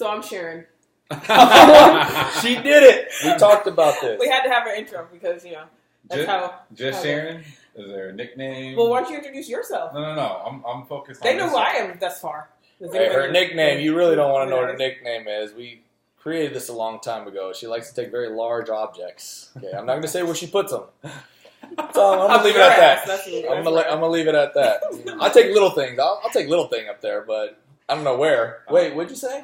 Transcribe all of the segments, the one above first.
So I'm Sharon. She did it. We talked about this. We had to have an intro because, you know, that's Just Sharon? Is there a nickname? Well, why don't you introduce yourself? No. I'm focused on They know who I am thus far. Hey, her nickname, you really don't want to know what her nickname is. We created this a long time ago. She likes to take very large objects. Okay, I'm not going to say where she puts them. So I'm going to leave it at that. I'm going to leave it at that. I'll take little things. I'll take little thing up there, but I don't know where. Wait, what'd you say?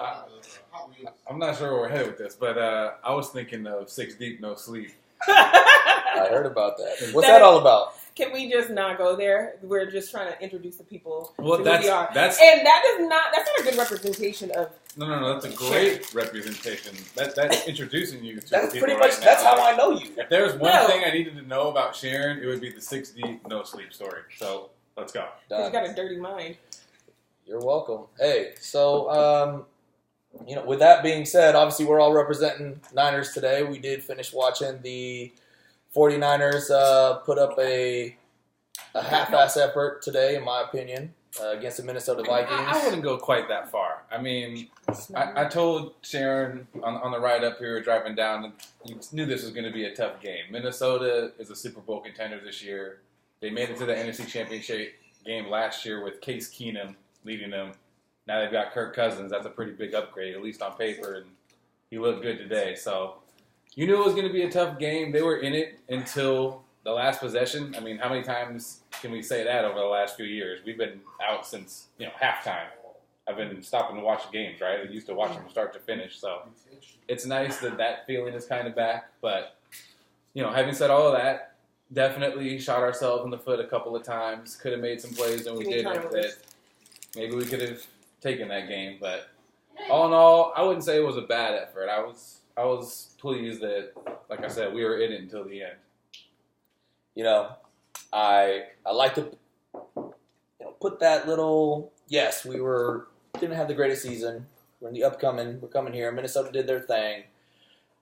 I'm not sure where we're headed with this, but I was thinking of 6 Deep, No Sleep. I heard about that. What's that all about? Can we just not go there? We're just trying to introduce the people to who we are. That's not a good representation of... No, that's a great representation. That's introducing you to that's people pretty much, right that's now. how I know you. If there's one thing I needed to know about Sharon, it would be the 6 Deep, No Sleep story. So, let's go. You got a dirty mind. You're welcome. Hey, so, with that being said, obviously we're all representing Niners today. We did finish watching the 49ers put up a half-ass effort today, in my opinion, against the Minnesota Vikings. I wouldn't go quite that far. I mean, I told Sharon on the ride up here, driving down, and you knew this was going to be a tough game. Minnesota is a Super Bowl contender this year. They made it to the NFC Championship game last year with Case Keenum leading them. Now they've got Kirk Cousins. That's a pretty big upgrade, at least on paper, and he looked good today. So you knew it was going to be a tough game. They were in it until the last possession. I mean, how many times can we say that over the last few years? We've been out since, halftime. I've been stopping to watch the games, right? I used to watch them from start to finish. So it's nice that feeling is kind of back. But, having said all of that, definitely shot ourselves in the foot a couple of times. Could have made some plays and we didn't. That maybe we could have taken that game. But all in all, I wouldn't say it was a bad effort. I was pleased that, like I said, we were in it until the end. I like to put that little, yes, didn't have the greatest season. We're coming here. Minnesota did their thing.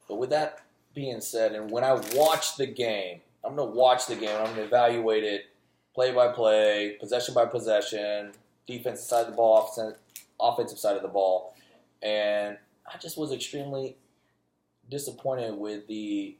But with that being said, and when I watch the game, I'm going to watch the game. I'm going to evaluate it play by play, possession by possession, defensive side of the ball, offensive side of the ball. And I just was extremely disappointed with the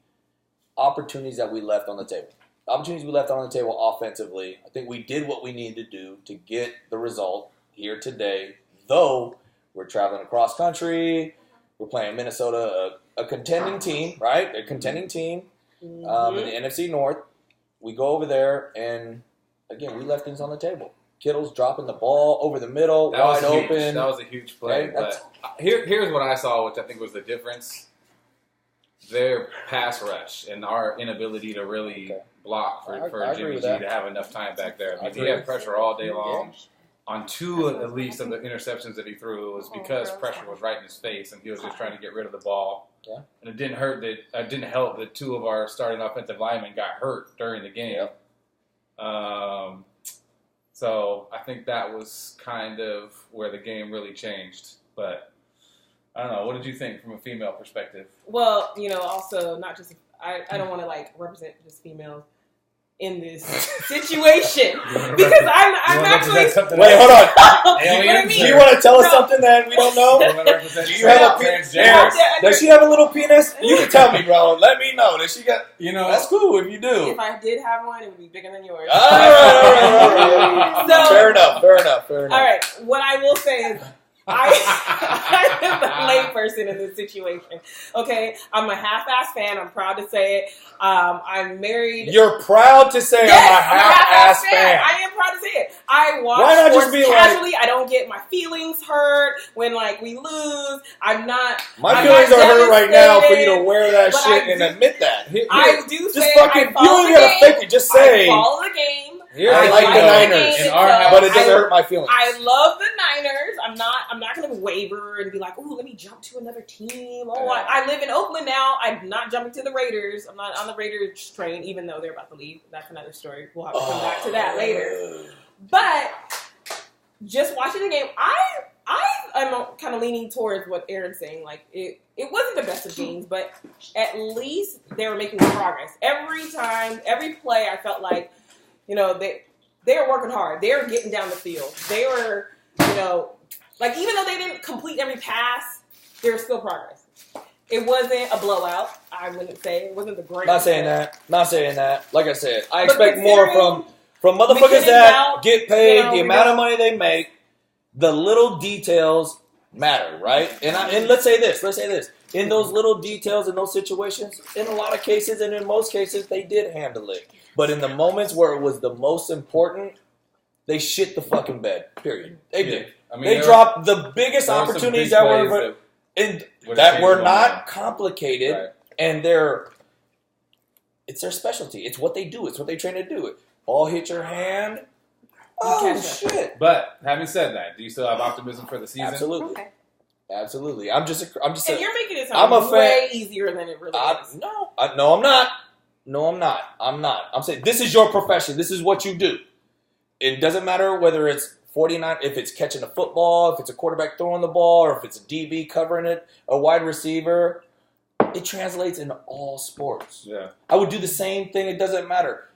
opportunities that we left on the table. The opportunities we left on the table offensively, I think we did what we needed to do to get the result here today, though we're traveling across country. We're playing Minnesota, a contending team, right? A contending team in the NFC North. We go over there, and, again, we left things on the table. Kittle's dropping the ball over the middle, wide open. That was a huge play. Okay, but here's what I saw, which I think was the difference. Their pass rush and our inability to really block for Jimmy G to have enough time back there. I mean, he had pressure all day long. On 2 at least of the interceptions that he threw, it was because pressure was right in his face and he was just trying to get rid of the ball. Yeah. And it didn't help that 2 of our starting offensive linemen got hurt during the game. Yep. So I think that was kind of where the game really changed. But I don't know. What did you think from a female perspective? Well, also not just I don't want to represent just females in this situation because I'm actually. Wait, hold on. Aliens? Do you want to tell us something that we don't know? Do you have a penis? Does she have a little penis? You can tell me, bro. Let me know. Does she got? That's cool if you do. If I did have one, it would be bigger than yours. All right. So, fair enough. All right. What I will say is. I am the layperson in this situation. Okay, I'm a half-ass fan. I'm proud to say it. I'm married. You're proud to say I'm a half-ass fan. I am proud to say it. I watch Why not sports just be casually. I don't get my feelings hurt when we lose. I'm not. My feelings are hurt right now for you to wear that shit and admit that. I do just say fucking. You don't even gotta fake it. Just say. I follow the game. I like the Niners, but it doesn't hurt my feelings. I love the Niners. I'm not going to waver and be like, "Ooh, let me jump to another team." Oh, I live in Oakland now. I'm not jumping to the Raiders. I'm not on the Raiders train, even though they're about to leave. That's another story. We'll have to come back to that later. But just watching the game, I'm kind of leaning towards what Aaron's saying. It wasn't the best of games, but at least they were making progress. Every time, every play, I felt like. They were working hard. They were getting down the field. They were, even though they didn't complete every pass, there's still progress. It wasn't a blowout. I wouldn't say it wasn't the great. Not saying that. Like I said, I expect more from motherfuckers that get paid the amount of money they make. The little details matter, right? And let's say this. In those little details, in those situations, in a lot of cases and in most cases, they did handle it. But in the moments where it was the most important, they shit the fucking bed. Period. They did. I mean, they dropped the biggest opportunities that were not complicated, right. And it's their specialty. It's what they do. It's what they train to do. Ball hit your hand. Oh shit! But having said that, do you still have optimism for the season? Absolutely. Okay. Absolutely. I'm just. And you're making it sound way easier than it really is. No, I'm not. No, I'm not. I'm saying this is your profession. This is what you do. It doesn't matter whether it's 49, if it's catching a football, if it's a quarterback throwing the ball, or if it's a DB covering it, a wide receiver. It translates in all sports. Yeah. I would do the same thing. It doesn't matter.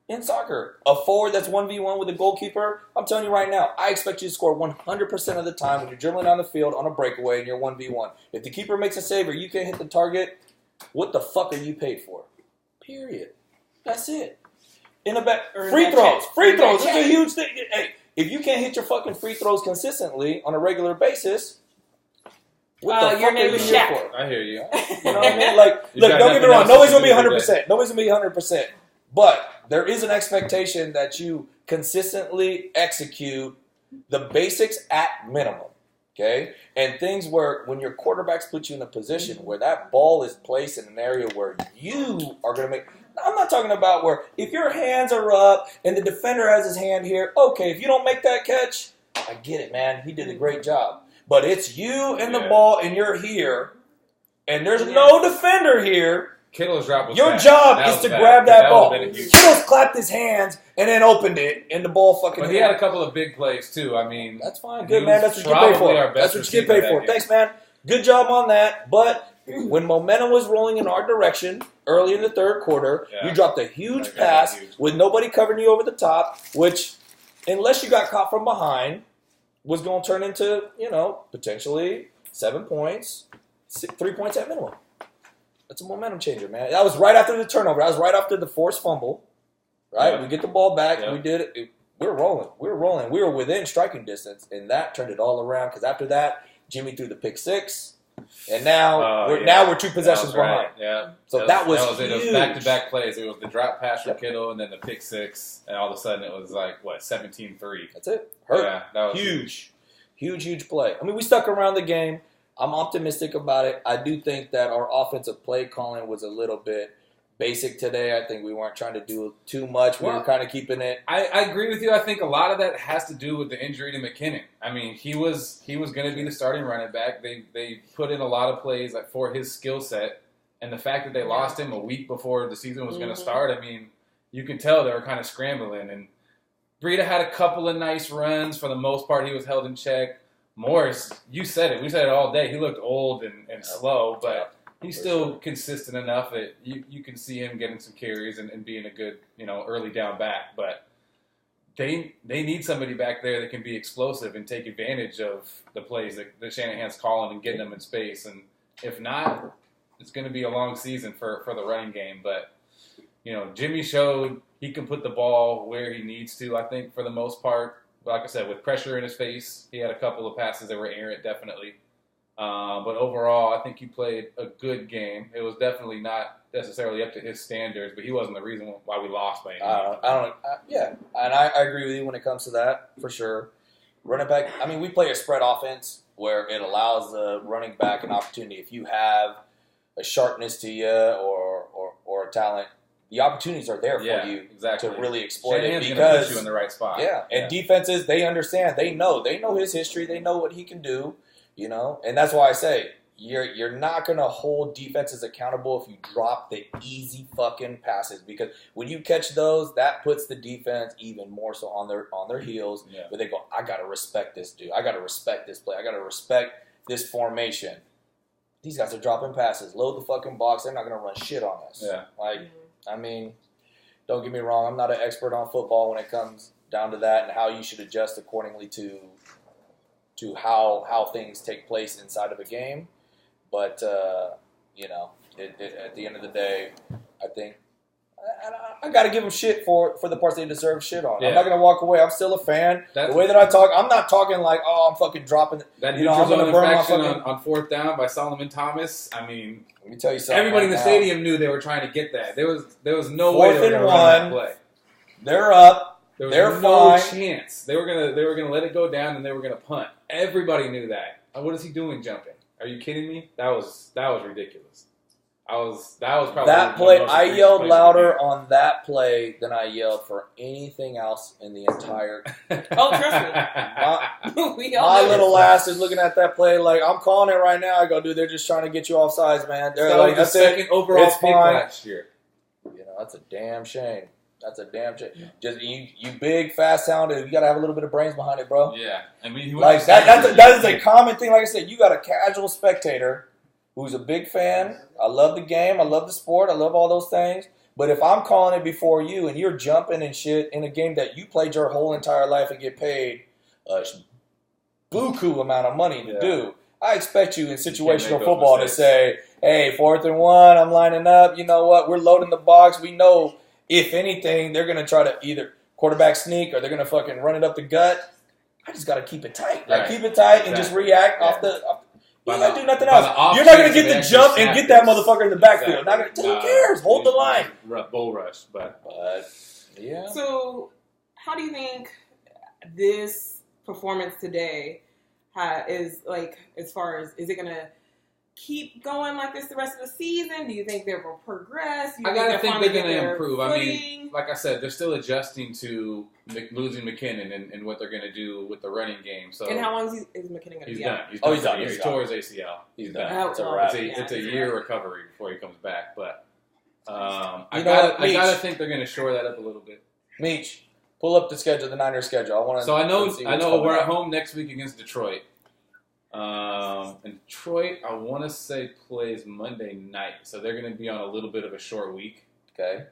In soccer, a forward that's 1v1 with a goalkeeper, I'm telling you right now, I expect you to score 100% of the time when you're dribbling down the field on a breakaway and you're 1v1. If the keeper makes a save or you can't hit the target, what the fuck are you paid for? Period. That's it. Free throws. It's a huge thing. Hey, if you can't hit your fucking free throws consistently on a regular basis, what the fuck are you here for? I hear you. You know what I mean? Like, look, don't get me wrong. Nobody's going to be 100%. Nobody's going to be 100%. But there is an expectation that you consistently execute the basics at minimum, okay? And things where when your quarterbacks put you in a position where that ball is placed in an area where you are going to make – I'm not talking about where if your hands are up and the defender has his hand here, okay, if you don't make that catch, I get it, man. He did a great job. But it's you and the ball and you're here, and there's no defender here. Kittle's drop was Your job is to grab that ball. Kittle's clapped his hands and then opened it, and the ball fucking But he had a couple of big plays, too. I mean, that's fine. Good, man. That's what you get paid for. That's what you get paid for. Thanks, man. Good job on that. But when momentum was rolling in our direction early in the third quarter, you dropped a huge pass with nobody covering you over the top, which, unless you got caught from behind, was going to turn into, potentially 7 points, 3 points at minimum. That's a momentum changer, man. That was right after the turnover. That was right after the forced fumble. Right? Yeah. We get the ball back. Yeah. We did it. We were rolling. We were within striking distance, and that turned it all around. Because after that, Jimmy threw the pick six, and now we're 2 possessions behind. Right. Yeah. So that was huge. It was back-to-back plays. It was the drop pass from Kittle, and then the pick six, and all of a sudden it was like 17-3. That's it. Hurt. Yeah, that was huge play. I mean, we stuck around the game. I'm optimistic about it. I do think that our offensive play calling was a little bit basic today. I think we weren't trying to do too much. We were kind of keeping it. I agree with you. I think a lot of that has to do with the injury to McKinnon. I mean, he was going to be the starting running back. They put in a lot of plays for his skill set, and the fact that they lost him a week before the season was going to start. I mean, you can tell they were kind of scrambling. And Breida had a couple of nice runs. For the most part, he was held in check. Morris, you said it. We said it all day. He looked old and slow, but he's still consistent enough that you can see him getting some carries and being a good, early down back. But they need somebody back there that can be explosive and take advantage of the plays that Shanahan's calling and getting them in space. And if not, it's going to be a long season for the running game. But, Jimmy showed he can put the ball where he needs to, I think, for the most part. Like I said, with pressure in his face, he had a couple of passes that were errant, definitely. But overall, I think he played a good game. It was definitely not necessarily up to his standards, but he wasn't the reason why we lost by any means. Yeah, and I agree with you when it comes to that, for sure. Running back, I mean, we play a spread offense where it allows the running back an opportunity. If you have a sharpness to you or a talent, the opportunities are there for you to really exploit it because put you in the right spot. Yeah, and defenses, they understand. They know his history. They know what he can do. And that's why I say you're not going to hold defenses accountable if you drop the easy fucking passes, because when you catch those, that puts the defense even more so on their heels. Yeah. Where they go, I got to respect this dude. I got to respect this play. I got to respect this formation. These guys are dropping passes. Load the fucking box. They're not going to run shit on us. Yeah. I mean, don't get me wrong. I'm not an expert on football when it comes down to that and how you should adjust accordingly to to how things take place inside of a game. But you know, at the end of the day, I think I got to give them shit for the parts they deserve shit on. Yeah. I'm not going to walk away. I'm still a fan. The way that I talk, I'm not talking like, oh, I'm fucking dropping. That you know, I'm going to burn my fucking on fourth down by Solomon Thomas. I mean, let me tell you something. Everybody in the stadium knew they were trying to get that. There was no way they were going to run that play. They're up. There was no chance. They were gonna let it go down and they were gonna punt. Everybody knew that. What is he doing jumping? Are you kidding me? That was ridiculous. That was probably that play. I yelled louder on that play than I yelled for anything else in the entire. Oh, trust me. My little ass is looking at that play like I'm calling it right now. I go, dude, they're just trying to get you off sides, man. They're like, that's the second overall pick last year. You know, that's a damn shame. That's a damn shame. Just you big, fast, talented. You got to have a little bit of brains behind it, bro. Yeah, I mean, like that is a common thing. Like I said, you got a casual spectator who's a big fan. I love the game. I love the sport. I love all those things. But if I'm calling it before you and you're jumping and shit in a game that you played your whole entire life and get paid a buku amount of money to do, I expect you in situational football to say, hey, 4th and 1, I'm lining up. You know what? We're loading the box. We know, if anything, they're going to try to either quarterback sneak or they're going to fucking run it up the gut. I just got to keep it tight. Like, keep it tight and just react off the... You ain't got to do nothing else. You're not going to get the jump and get that motherfucker in the backfield. Who cares? Hold the line. Bull rush, but yeah. So, how do you think this performance today is, like, as far as, is it going to keep going like this the rest of the season? Do you think they will progress? I gotta think they're going to improve. Footing? I mean, like I said, they're still adjusting to losing McKinnon and what they're going to do with the running game. So, and how long is McKinnon going to be out? He's done. He tore his ACL. He's done. It's a year recovery before he comes back. But I gotta think they're going to shore that up a little bit. Meech, pull up the schedule, the Niners schedule. I know we're at home next week against Detroit. And Detroit, I want to say, plays Monday night, so they're going to be on a little bit of a short week. Okay,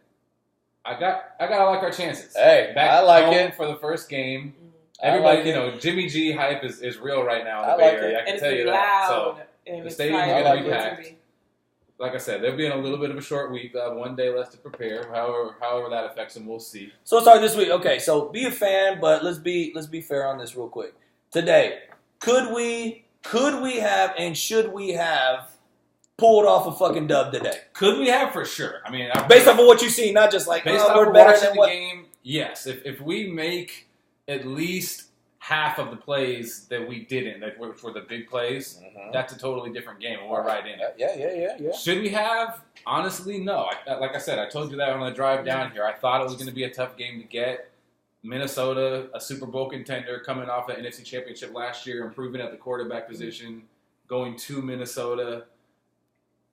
I gotta like our chances. Hey, back I like home it for the first game. Everybody, Jimmy G hype is real right now in the Bay Area. I can tell you that. So the stadium's going to be packed. Like I said, they'll be in a little bit of a short week. They'll have one day less to prepare. However that affects them, we'll see. So sorry this week. Okay, so be a fan, but let's be fair on this real quick. Today, could we have and should we have pulled off a fucking dub today? Could we have, for sure? I mean, based off of what you see, not just like we're better than what game. Yes, if we make at least half of the plays that we didn't, which were the big plays, that's a totally different game. We're right in it. Yeah. Should we have? Honestly, no. Like I said, I told you that on the drive down here. I thought it was going to be a tough game to get. Minnesota, a Super Bowl contender, coming off an NFC Championship last year, improving at the quarterback position, going to Minnesota.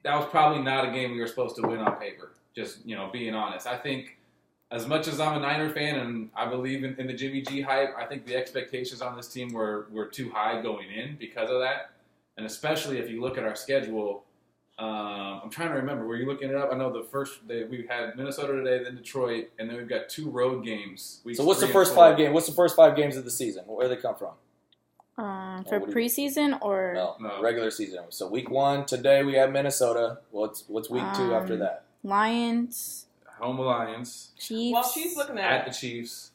That was probably not a game we were supposed to win on paper, just being honest. I think as much as I'm a Niner fan and I believe in the Jimmy G hype, I think the expectations on this team were too high going in because of that. And especially if you look at our schedule, I'm trying to remember. Were you looking it up? I know the first day we had Minnesota today, then Detroit, and then we've got 2 road games. So what's the first 5 games? What's the first 5 games of the season? Where do they come from? For preseason or no, regular season. So week 1 today we have Minnesota. What's week 2 after that? Lions. Home Lions. Chiefs. Well, she's looking at the Chiefs.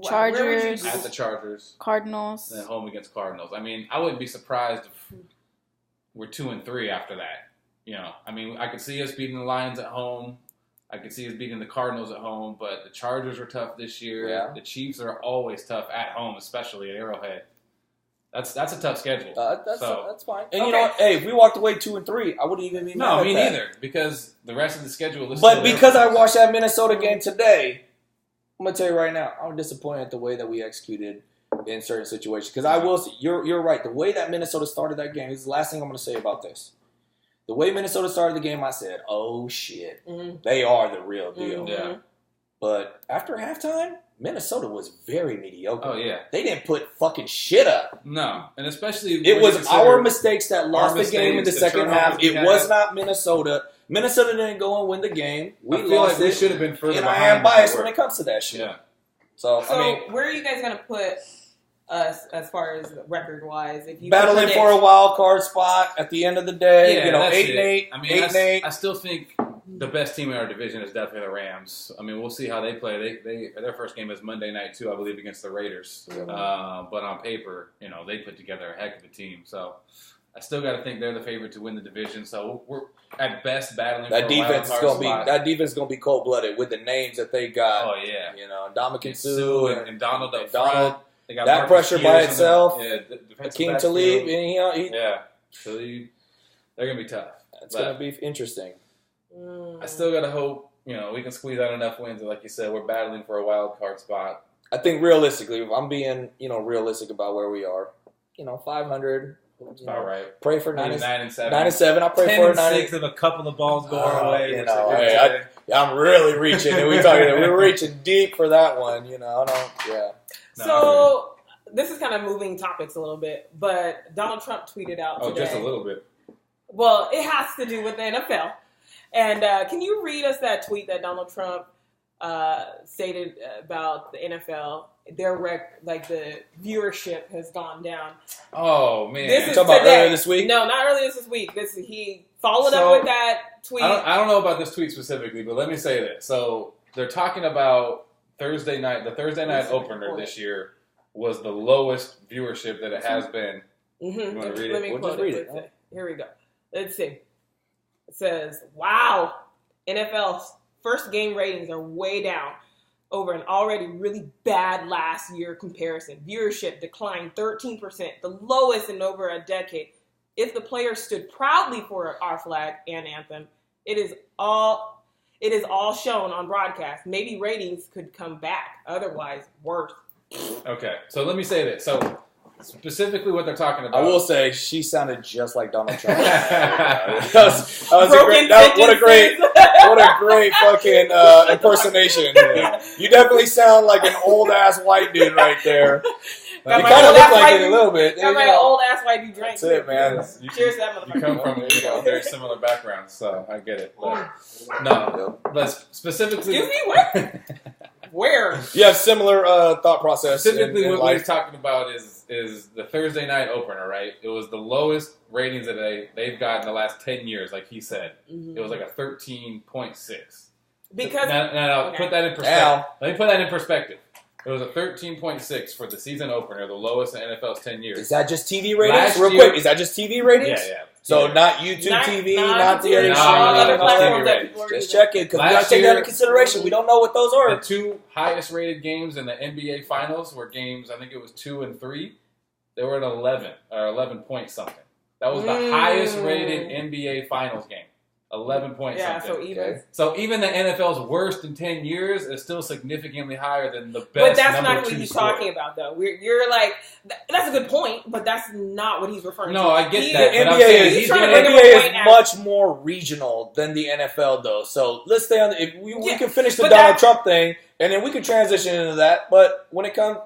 Chargers. At the Chargers. Cardinals. And then home against Cardinals. I mean, I wouldn't be surprised if we're 2-3 after that. I mean, I could see us beating the Lions at home. I could see us beating the Cardinals at home, but the Chargers are tough this year. Yeah. The Chiefs are always tough at home, especially at Arrowhead. That's a tough schedule. That's fine. And you know what? Hey, if we walked away 2-3, I wouldn't even be mad at me that. neither, because the rest of the schedule is But because I watched that Minnesota game today, I'm going to tell you right now, I'm disappointed at the way that we executed in certain situations. Because I will say, you're right. The way that Minnesota started that game, this is the last thing I'm going to say about this. The way Minnesota started the game, I said, oh, shit. They are the real deal. Yeah. But after halftime, Minnesota was very mediocre. Oh, yeah. They didn't put fucking shit up. No. And especially... It was our mistakes that lost the game in the second half. It was not Minnesota. Minnesota didn't go and win the game. I feel like we should have been further behind. And I am biased when it comes to that shit. Yeah. So, where are you guys going to put us as far as record wise. If you battling predict, for a wild card spot at the end of the day, Yeah, you know, that's 8-8. I mean, 8-8. I still think the best team in our division is definitely the Rams. I mean, we'll see how they play. Their first game is Monday night too, I believe, against the Raiders. But on paper, you know, they put together a heck of a team. So I still got to think they're the favorite to win the division. So we're at best battling. That for a defense is wild gonna card spot. be cold blooded with the names that they got. Oh yeah, You know, Ndamukong Sue Suh and Donald up and Donald. front. They got That Marcus pressure by Peters itself. Hakeem Akeem Talib, and Talib. They're gonna be tough. it's gonna be interesting. I still gotta hope, you know, we can squeeze out enough wins. And like you said, we're battling for a wild card spot. I think realistically, if I'm being, you know, realistic about where we are, you know, 500. That's about right. Pray for 9 9 and 7. 9 and 7. I pray 10 for and 9 6 of a couple of balls go our way. You which know, I hey, think I'm really reaching, and we're reaching deep for that one. You know, I don't. Yeah. So this is kind of moving topics a little bit, but Donald Trump tweeted out today. Just a little bit. Well, it has to do with the NFL. And can you read us that tweet that Donald Trump stated about the NFL? The viewership has gone down. Oh man, This is talking about today. earlier this week? No, not earlier this week. He followed So, up with that tweet. I don't know about this tweet specifically, but let me say this. So they're talking about Thursday night. The Thursday night opener this year was the lowest viewership that it has been. Mm-hmm. You wanna read it? Let me We'll quote just read it. it. Here we go. Let's see. It says, "Wow, NFL's first game ratings are way down over an already really bad last year comparison. Viewership declined 13%, the lowest in over a decade. If the players stood proudly for our flag and anthem, it is all shown on broadcast. Maybe ratings could come back. Otherwise, worse." Okay, so let me say this. So specifically, what they're talking about. I will say she sounded just like Donald Trump. That What a great fucking impersonation. You definitely sound like an old ass white dude right there. You Got my kind of old look ass like white it a little bit. Got my old ass white dude drink. That's it, man. Cheers to that motherfucker. You come from very similar backgrounds, so I get it. But, no, but specifically, Excuse me, what? Where? You have similar thought process. Specifically, in what life. we're talking about is the Thursday night opener, right? It was the lowest ratings that they've got in the last 10 years, like he said. Mm-hmm. It was like a 13.6. Because now okay. put that in perspective. Let me put that in perspective. It was a 13.6 for the season opener, the lowest in NFL's 10 years. Is that just TV ratings? Last Real year- quick, is that just TV ratings? Yeah. So Yeah. not YouTube TV, not the other No, other no, platforms no, that no. people are Just using. checking, because we Last got to take that year- into consideration. We don't know what those The are. two highest rated games in the NBA Finals were games, I think it was 2 and 3. They were at 11 or 11 point something. That was the highest rated NBA Finals game. 11 point something. So even the NFL's worst in 10 years is still significantly higher than the best. But that's number not what 2 he's score. talking about, though. You're like, that's a good point, but that's not what he's referring to. No, I get He- that. The But I'm NBA saying is, he's he's trying to doing bring it- up a NBA point is at- much more regional than the NFL, though. So let's stay on. We Yeah, can finish the but Donald that- Trump thing, and then we can transition into that. But when it comes,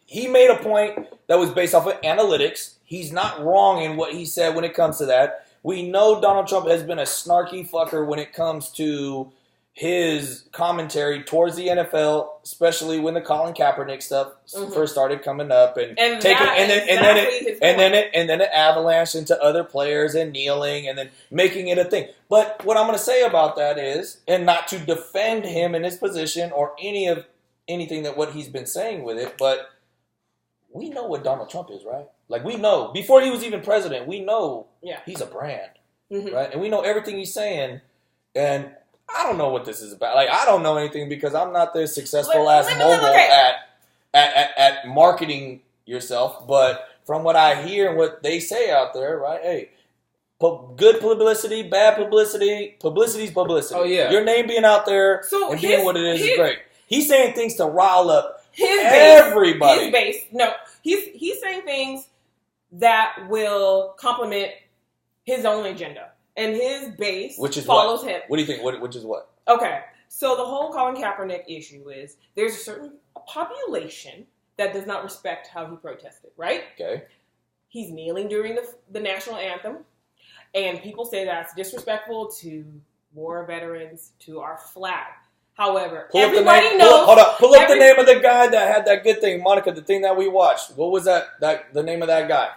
he made a point that was based off of analytics. He's not wrong in what he said when it comes to that. We know Donald Trump has been a snarky fucker when it comes to his commentary towards the NFL, especially when the Colin Kaepernick stuff first started coming up, and then it avalanche into other players and kneeling and then making it a thing. But what I'm going to say about that is, and not to defend him in his position or anything that what he's been saying with it, but we know what Donald Trump is, right? Like, we know before he was even president, we know he's a brand, right? And we know everything he's saying, and I don't know what this is about. Like, I don't know anything because I'm not this successful ass mogul at marketing yourself. But from what I hear and what they say out there, right? Hey, good publicity, bad publicity, publicity's publicity. Oh, yeah. Your name being out there and being what it is great. He's saying things to rile up everybody. His base. No, he's saying things that will complement his own agenda. And his base follows him. What do you think? Which is what? Okay, so the whole Colin Kaepernick issue is there's a certain population that does not respect how he protested, right? Okay. He's kneeling during the national anthem, and people say that's disrespectful to war veterans, to our flag. However, Pull up the everybody name. knows. Pull up the name of the guy that had that good thing, Monica. The thing that we watched. What was that? The name of that guy.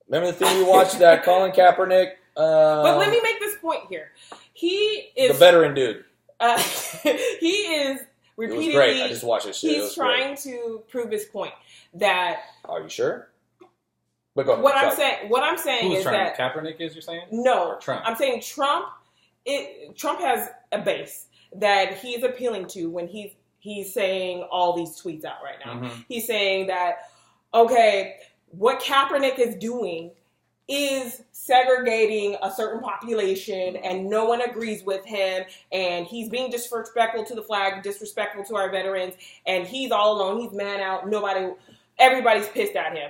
Remember the thing we watched? That Colin Kaepernick. But let me make this point here. He is the veteran dude. He is repeatedly. It was great. I just watched this shit. He's trying to prove his point that. Are you sure? But go ahead. What I'm saying Who's is trying? that Kaepernick is, you're saying? no, Or Trump? I'm saying Trump. Trump has a base that he's appealing to when he's saying all these tweets out right now. Mm-hmm. He's saying that, okay, what Kaepernick is doing is segregating a certain population and no one agrees with him and he's being disrespectful to the flag, disrespectful to our veterans, and he's all alone, he's man out, everybody's pissed at him.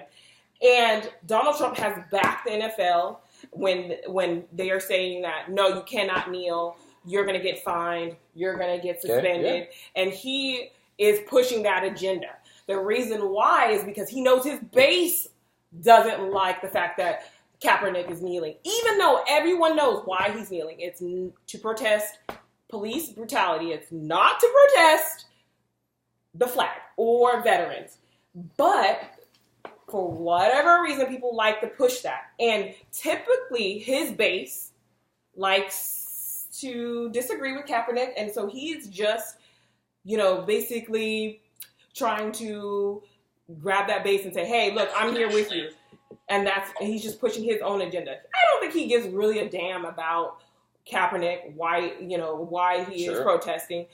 And Donald Trump has backed the NFL when they are saying that, no, you cannot kneel, you're going to get fined, you're going to get suspended. Okay, yeah. And he is pushing that agenda. The reason why is because he knows his base doesn't like the fact that Kaepernick is kneeling. Even though everyone knows why he's kneeling. It's to protest police brutality. It's not to protest the flag or veterans. But for whatever reason, people like to push that. And typically, his base likes to disagree with Kaepernick. And so he's just, basically trying to grab that base and say, hey, look, I'm here with you. And he's just pushing his own agenda. I don't think he gives really a damn about Kaepernick, why he is protesting.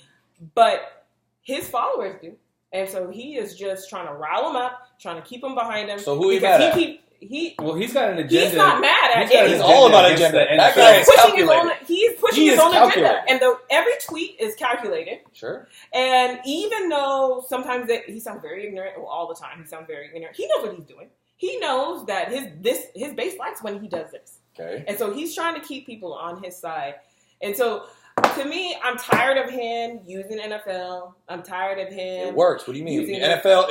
But his followers do. And so he is just trying to rile them up, trying to keep them behind him. So who he mad at? He's got an agenda. He's not mad at it. He's all about agenda. That guy is calculated. He's pushing his own agenda. And every tweet is calculated. Sure. And even though sometimes he sounds very ignorant, well, all the time he sounds very ignorant, he knows what he's doing. He knows that his base likes when he does this. Okay. And so he's trying to keep people on his side. And so to me, I'm tired of him using NFL. I'm tired of him. It works. What do you mean? NFL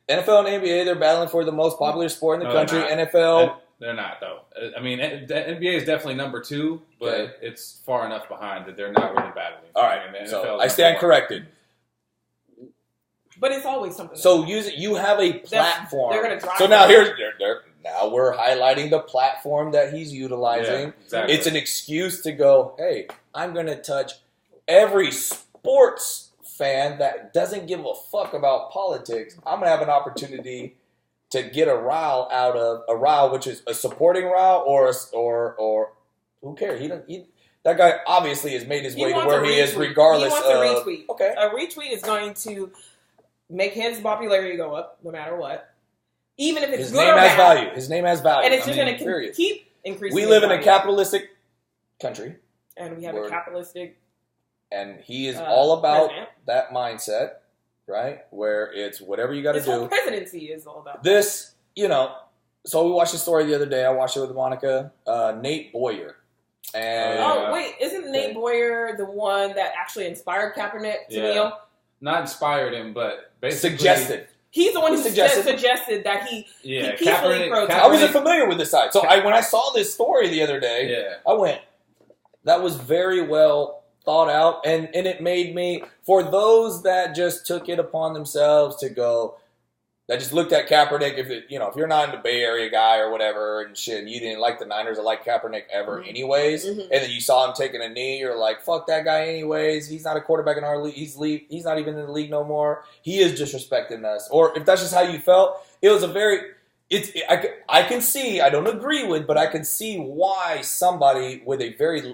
and NBA, they're battling for the most popular sport in the country. NFL. They're not, though. I mean, the NBA is definitely number 2, but it's far enough behind that they're not really battling. All right. So I stand corrected. But it's always something. So you have a platform. They're going to drive. So now now we're highlighting the platform that he's utilizing. Yeah, exactly. It's an excuse to go, hey, I'm going to touch every sports fan that doesn't give a fuck about politics. I'm going to have an opportunity to get a rile out of a rile, which is a supporting rile or who cares? That guy obviously has made his way to where he is, regardless of. He wants a retweet. Okay. A retweet is going to make his popularity go up, no matter what. Even if it's good or bad. His name has value. And it's just going to keep increasing. We live in a capitalistic country. And we have a capitalistic. And he is all about president. that mindset, right? Where it's whatever you got to do. His whole presidency is all about this, So we watched the story the other day. I watched it with Monica. Nate Boyer. And wait, isn't Nate Boyer the one that actually inspired Kaepernick to kneel? Not inspired him, but basically suggested. He's the one who suggested that he peacefully protested. I wasn't familiar with this side. So when I saw this story the other day, I went, that was very well thought out. And it made me, for those that just took it upon themselves to go, that just looked at Kaepernick, if you're not in the Bay Area guy or whatever and shit, and you didn't like the Niners or like Kaepernick ever anyways, and then you saw him taking a knee, you're like, fuck that guy anyways, he's not a quarterback in our league, he's not even in the league no more, he is disrespecting us. Or if that's just how you felt, it was I can see, I don't agree with, but I can see why somebody with a very,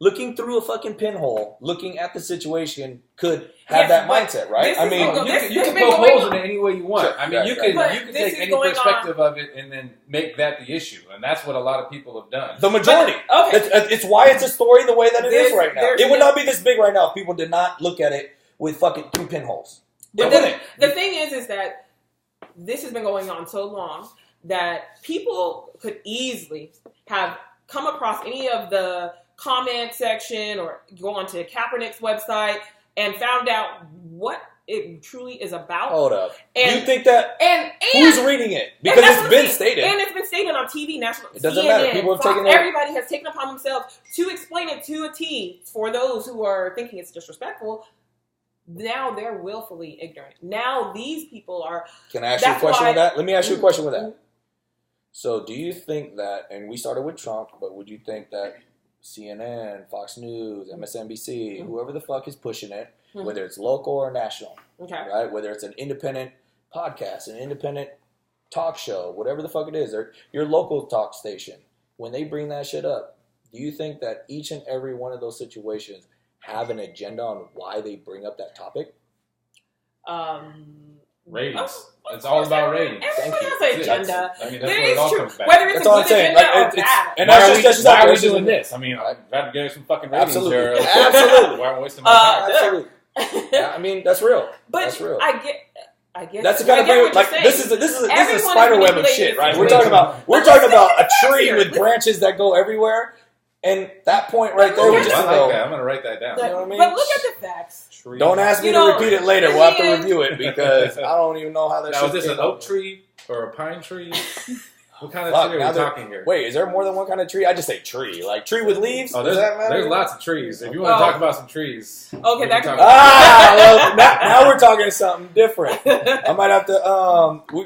looking through a fucking pinhole, looking at the situation, could have that mindset, right? I mean, you can poke holes in it any way you want. Sure, I mean, you can take any perspective on. of it and then make that the issue, and that's what a lot of people have done. The majority. It's why it's a story the way that it is right now. It would not be this big right now if people did not look at it with fucking 2 pinholes. The thing is that this has been going on so long that people could easily have come across any of the comment section or go onto Kaepernick's website and found out what it truly is about. Hold up. And you think that? And who's reading it? Because it's been stated. And it's been stated on TV, national. It doesn't CNN, matter. People have taken it. Everybody has taken upon themselves to explain it to a T for those who are thinking it's disrespectful. Now they're willfully ignorant. Now these people are. Can I ask you a question with that? Let me ask you a question with that. So do you think that, and we started with Trump, but would you think that CNN, Fox News, MSNBC, whoever the fuck is pushing it, whether it's local or national, right? Whether it's an independent podcast, an independent talk show, whatever the fuck it is, or your local talk station, when they bring that shit up, do you think that each and every one of those situations have an agenda on why they bring up that topic? Ratings. It's all about ratings. Everyone has an agenda. I mean, that's what it all comes back. Whether it's a good agenda or bad. And why are we doing this? I mean, I've got to get some fucking ratings. Absolutely. Here. Absolutely. Why am I wasting my time? Absolutely. Yeah, I mean, that's real. But that's real. I get. That's the kind of thing. Like this is a spider web of shit, right? We're talking about a tree with branches that go everywhere, and that point right there, we just go. I'm gonna write that down. You know what I mean? But look at the facts. Don't ask me to repeat it later. We'll have to review it because I don't even know how that. Now, is this an oak tree or a pine tree? What kind of tree are we talking here? Wait, is there more than one kind of tree? I just say tree, like tree with leaves. Oh, Does that matter? There's lots of trees. If you want to talk about some trees, okay, that can. Well, now we're talking something different. I might have to.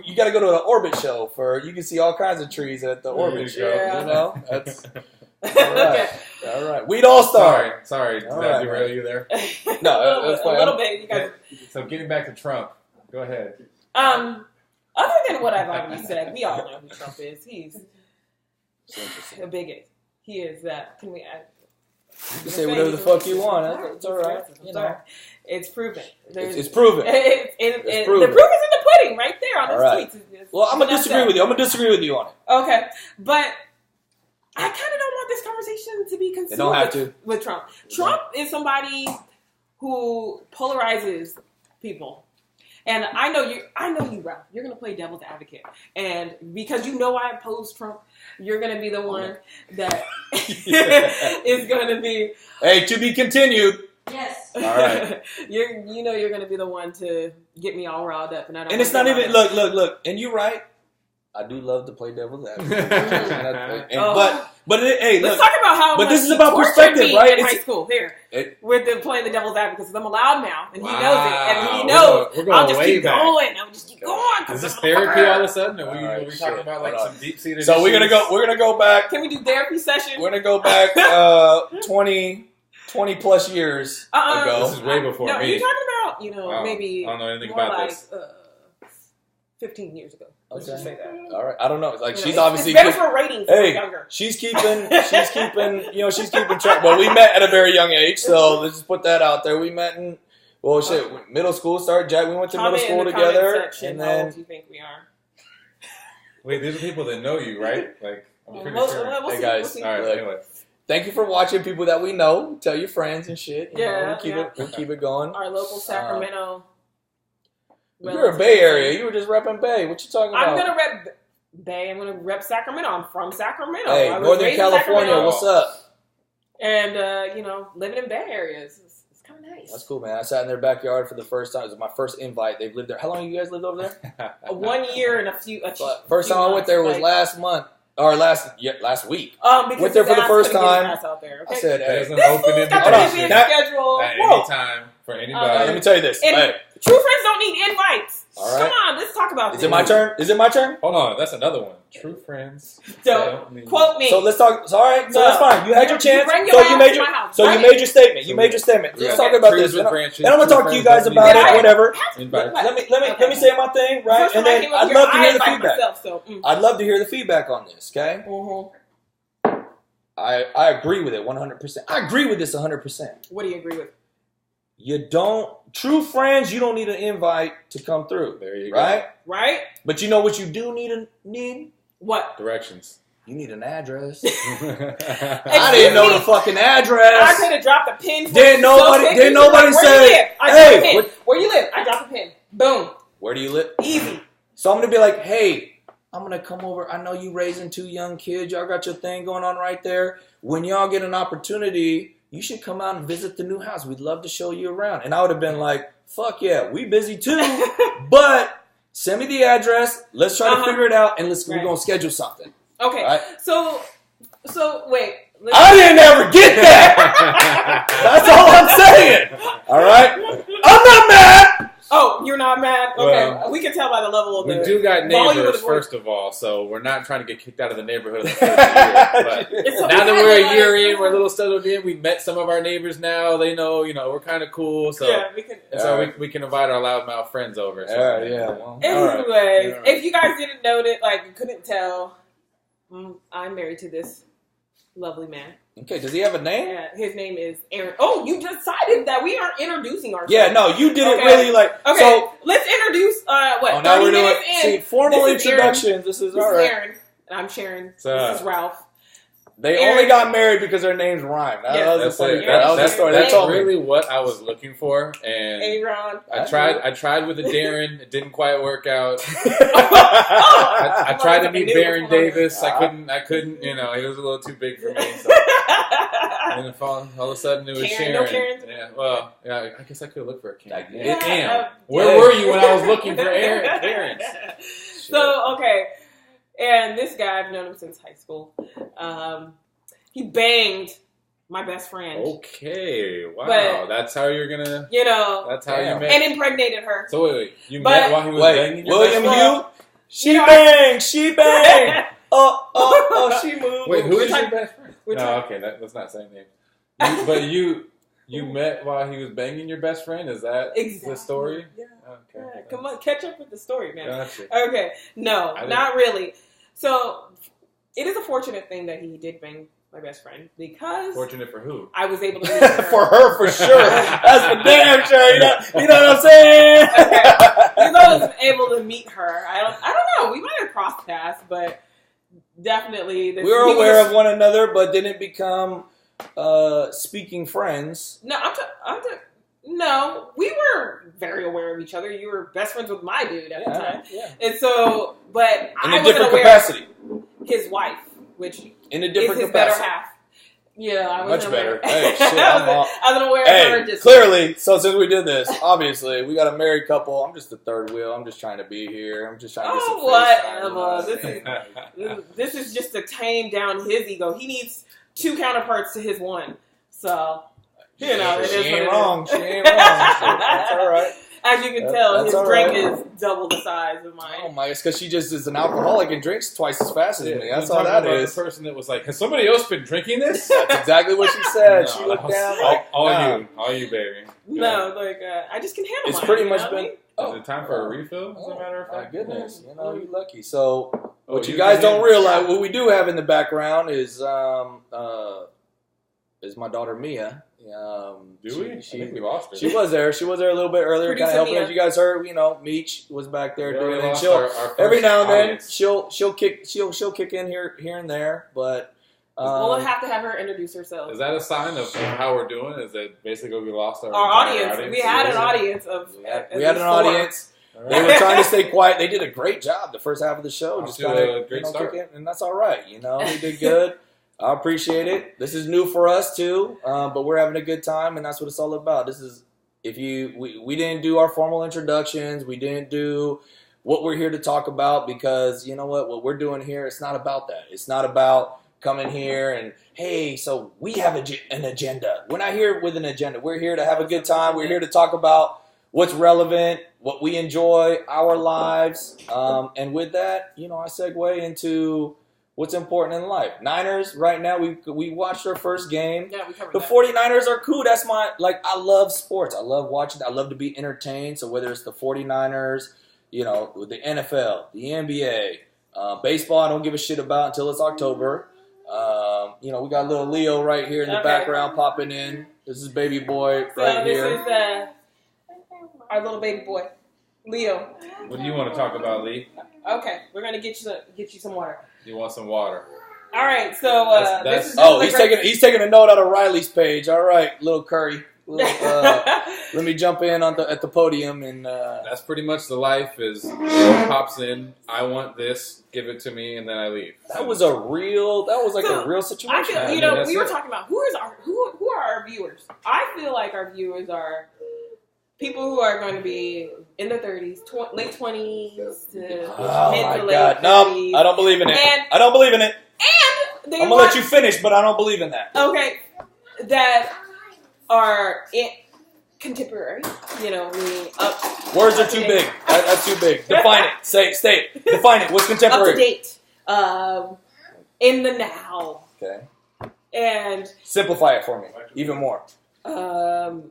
You got to go to an orbit show you can see all kinds of trees at the orbit show. Yeah. You know, that's. All right. All right. We'd all start. Sorry. Did I derail you there? No, that's fine. A little bit. You guys. So getting back to Trump, go ahead. Other than what I've already said, we all know who Trump is. He's a bigot. He is that. Can we add? You can say whatever the fuck you want. It's all right. You know. It's proven. It's proven. It's proven. The proof is in the pudding, right there on his tweets. Well, I'm gonna disagree with you. I'm gonna disagree with you on it. Okay, but I kind of don't want this conversation to be consumed with Trump. Trump is somebody who polarizes people. And I know you, Ralph. You're going to play devil's advocate. And because you know I oppose Trump, you're going to be the one that is going to be... Hey, to be continued. Yes. All right. You're going to be the one to get me all riled up. And it's not even... Look. And you're right. I do love to play devil's advocate. Hey, let's talk about how. But this is about perspective, right? In high school, with playing the devil's advocate because I'm a loud mouth, and he knows it, and he knows. I'll just keep going. I'll just keep going. Is this therapy all of a sudden? Are we talking about like some deep seated? So we're gonna go back. Can we do therapy session? We're gonna go back 20 plus years ago. This is way before me. You're talking about maybe. I don't know anything about this. 15 years ago. Let's just say that. All right. I don't know. Like she's obviously it's better for ratings for younger. She's keeping track. Well, we met at a very young age, so let's just put that out there. We met in middle school. We went to middle school together, and then. How old do you think we are? Wait, these are people that know you, right? Like I'm pretty sure. Hey guys, all right. Anyway. Thank you for watching. People that we know, tell your friends and shit. We'll keep it going. Our local Sacramento. You're a Bay Area. You were just repping Bay. What you talking about? I'm gonna rep Bay. I'm gonna rep Sacramento. I'm from Sacramento. Hey, Northern California. What's up? And living in Bay Area is kind of nice. That's cool, man. I sat in their backyard for the first time. It was my first invite. They've lived there. How long have you guys lived over there? 1 year and a few. First time I went there was last month. Or last week. Went there for the first time. Out there, okay? I said, "Hey, there's an open invitation schedule at any time for anybody." Let me tell you this. Hey. True friends don't need invites. All right. Come on, let's talk about this. Is it my turn? Hold on, that's another one. True friends don't quote me. So let's talk. All right, so that's fine. You had your chance. You made your statement. You made your statement. Let's talk about this. And I'm gonna talk to you guys about it. Whatever. Let me say my thing, right? And then I'd love to hear the feedback. I'd love to hear the feedback on this. Okay. I agree with it 100%. I agree with this 100%. What do you agree with? True friends, you don't need an invite to come through. There you go. Right? But you know what you do need? What? Directions. You need an address. I didn't know the fucking address. I could have dropped a pin. Didn't nobody say, hey, where you live? I dropped a pin. Boom. Where do you live? Easy. So I'm going to be like, hey, I'm going to come over. I know you raising 2 young kids. Y'all got your thing going on right there. When y'all get an opportunity, you should come out and visit the new house. We'd love to show you around. And I would have been like, fuck yeah, we busy too. But send me the address. Let's try to figure it out. And we're going to schedule something. Okay. Right? So wait. I didn't ever get that. That's all I'm saying. All right? I'm not mad. Oh, you're not mad? Okay. Well, we can tell by the level of we the do got volume neighbors, of the voice. first of all, so we're not trying to get kicked out of the neighborhood in the first year. But now that we're a year in, we're a little settled in, we met some of our neighbors now. They know, we're kind of cool. So, yeah, we can. we can invite our loudmouth friends over. So. All right, yeah. Well, Anyways, all right. if you guys didn't know it, like, you couldn't tell, I'm married to this lovely man. Okay, does he have a name? Yeah, his name is Aaron. Oh, you decided that we aren't introducing ourselves. Yeah, no, you didn't Okay. really like. Okay, So, let's introduce, what, 30 now we're doing minutes in. formal This is introductions. Aaron. This is This all is right. Aaron. And I'm Sharon. So, this is Ralph. They Aaron. only got married because their names rhyme. That Yes. was the That's funny it. part. That was the That's- story. that's They told me. really what I was looking for, and Aaron. I tried with a Darren. It didn't quite work out. Oh! I tried to meet I knew it Baron was coming. Davis. I couldn't. He was a little too big for me. So. And then all of a sudden it was Karen, no Sharon. Karens? Yeah, well, yeah, I guess I could look for a Karen. Yeah, Damn. Where were you when I was looking for Karens? So, okay. And this guy, I've known him since high school. He banged my best friend. Okay, wow. But- That's how you're gonna. You know, That's how Damn. you met. and impregnated her. So wait, you But- met while he was banging your William best Hugh? friend? She You know, banged. She banged. Oh, she moved. Wait, who is We're your best friend? we're No, talking- okay, let's not say names. But you met while he was banging your best friend? Is that Exactly. the story? Yeah. Okay. Yeah, come on, catch up with the story, man. Gotcha. Okay, no, I didn't- not really. So, it is a fortunate thing that he did bang my best friend because Fortunate for who? I was able to meet her. For her, for sure. That's for damn sure. You know what I'm saying? Because I was able to meet her. I don't know. We might have crossed paths, but definitely We were aware of one another, but didn't become speaking friends. No, no, we were very aware of each other. You were best friends with my dude at the time, Yeah. and so, but In I a wasn't different aware capacity. of his wife, which In a is different his better capacity. half. Yeah, I Much wasn't better. aware. Hey, shit, I'm all- I wasn't aware of her. Hey, Just clearly, so since we did this, obviously, we got a married couple. I'm just the third wheel. I'm just trying to be here. I'm just trying to get some whatever. FaceTime. This is just to tame down his ego. He needs two counterparts to his one. So, it is what She it ain't is. wrong. She ain't wrong. That's all right. As you can tell, That's his all drink right. is double the size of Oh mine. my, it's because she just is an alcoholic and drinks twice as fast as me. That's You're all talking that about is. The person that was like, has somebody else been drinking this? That's exactly what she said. No, She looked that was down like, all nah. you, baby. No, like, I just can handle It's mine, pretty you much know what I been. mean? Is it time for a refill, as a matter of My fact? goodness, you're lucky. So, Oh, what you you guys can don't realize, what we do have in the background is my daughter Mia. Do we? I think we lost her. She was there. She was there a little bit earlier, kind of Producer helping. Mia. As you guys heard, Meech was back there We doing already it. lost She'll our first every now and then audience. she'll kick in here and there, but We'll have to have her introduce herself. Is that a sign of how we're doing? Is that basically we lost our Our entire audience. We had an audience of. we at had least an four. audience. All They right. were trying to stay quiet. They did a great job the first half of the show. Off Just to kind a of great start. kick in, and that's all right. They did good. I appreciate it. This is new for us too, but we're having a good time, and that's what it's all about. This is we didn't do our formal introductions. We didn't do what we're here to talk about because you know what we're doing here. It's not about that. It's not about coming here and hey, so we have an agenda. We're not here with an agenda. We're here to have a good time. We're here to talk about what's relevant, what we enjoy, our lives, and with that, I segue into what's important in life. Niners, right now, we watched our first game. Yeah, we covered The that. 49ers are cool. That's I love sports. I love watching. I love to be entertained. So whether it's the 49ers, the NFL, the NBA, baseball, I don't give a shit about until it's October. We got little Leo right here in the background popping in. This is baby boy right here. This is our little baby boy, Leo. What do you want to talk about, Lee? Okay, we're gonna get you some water. You want some water? All right, so That's- this is Oh, just like he's taking a note out of Riley's page. All right, little Curry. Let me jump in at the podium and. That's pretty much the life. Is girl pops in. I want this. Give it to me, and then I leave. That was a real situation. I feel, we were talking about who are our viewers. I feel like our viewers are people who are going to be in their 30s, late 20s to mid to late 30s. No, I don't believe in it. I don't believe in it. And I'm going to let you finish, but I don't believe in that. Okay. That are contemporary, meaning up. Words are too big. That's too big. Define it. State. Define it. What's contemporary? Up to date. In the now. Okay. And simplify it for me, even more. Now?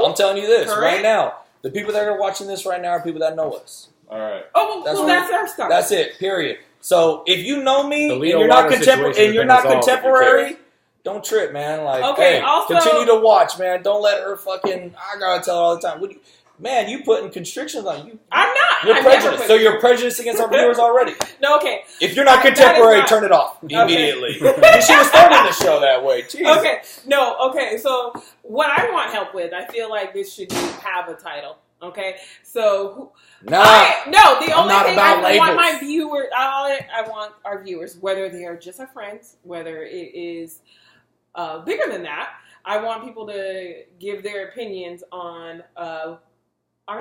I'm telling you this Current? right now. The people that are watching this right now are people that know us. All right. Oh, that's our start. That's it. Period. So if you know me and you're not contemporary, don't trip, man. Like, okay, hey, also, continue to watch, man. Don't let her fucking. I gotta tell her all the time. Man, you putting constrictions on you. I'm not. You're prejudiced. So you're prejudiced against our viewers already. No, okay. If you're not contemporary, turn it off immediately. You should have started the show that way. Jeez. Okay. No. Okay. So what I want help with, I feel like this should have a title. Okay. So the only thing I want my viewers, I want our viewers, whether they are just our friends, whether it is bigger than that, I want people to give their opinions on our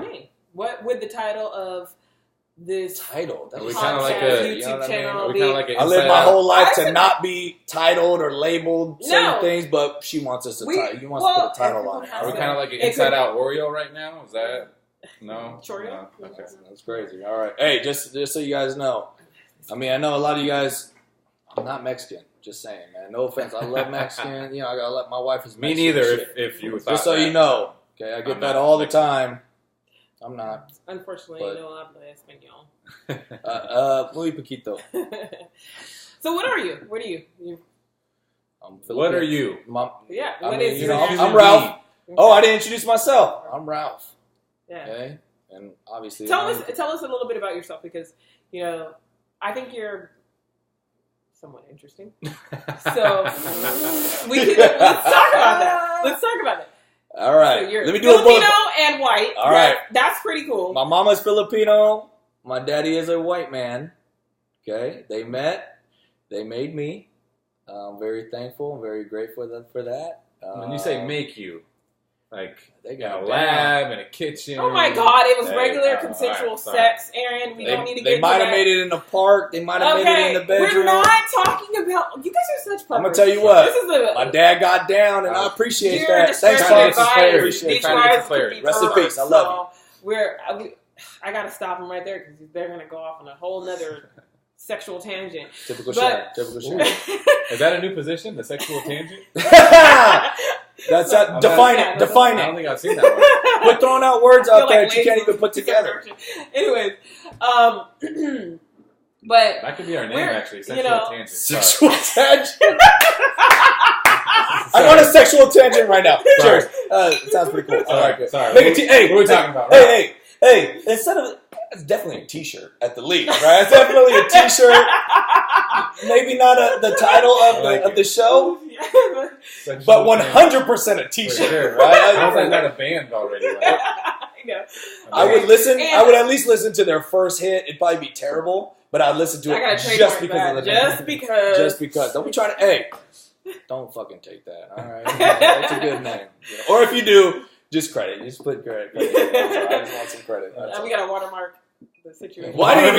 name. What would the title of this title? Are we kind of like a YouTube channel? I live my whole life to not be titled or labeled certain things, but she wants us to title. You want us to put a title on it. Are we kind of like an Inside Out Oreo right now? Is that no? Choreo? No? Okay, that's crazy. All right, hey, just so you guys know, I mean, I know a lot of you guys. I'm not Mexican. Just saying, man. No offense. I love Mexican. I gotta let my wife is Mexican. Me neither. If you thought just so you know, okay, I get that all the time. I'm not. Unfortunately, no hablo español. Muy poquito. So what are you? What are you? What are you? I'm Ralph. Oh, I didn't introduce myself. I'm Ralph. Yeah. Okay. And obviously, tell us a little bit about yourself because I think you're somewhat interesting. So let's talk about that. Let's talk about it. All right. So you're Let me do Filipino and white. All right. That's pretty cool. My mama's Filipino. My daddy is a white man. Okay. They met. They made me. I'm very thankful. I'm very grateful for that. When you say make you, like they got a lab and a kitchen. Oh my God! It was regular consensual sex, Aaron. We don't need to get into that. They might have made it in the park. They might have made it in the bedroom. We're not talking about. You guys are such puppers. I'm gonna tell you what. My dad got down, and I appreciate that. Thanks, Father. Rest in peace. I love you. I gotta stop them right there because they're gonna go off on a whole nother sexual tangent. Typical Sharon. Is that a new position? The sexual tangent? That's define it. Define it. I don't think I've seen that one. Quit throwing out words out there that you can't even put together. Anyways, but that could be our name actually. Sexual tangent. Sexual tangent. I'm on a sexual tangent right now. Cheers. It sounds pretty cool. Sorry. Hey, what are we talking about? Hey. Instead of it's definitely a T-shirt at the least, right? It's definitely a T-shirt. Maybe not the title of the show, but 100% a T-shirt, sure. right? Sounds like not a band already. Right? I know. I would listen. I would at least listen to their first hit. It'd probably be terrible, but I'd listen to it just because of the name. Just because. Don't be trying to. Hey, don't fucking take that. All right, that's a good name. Or if you do. Just credit. Just put credit. I just want some credit. We got to watermark the situation. Well, I didn't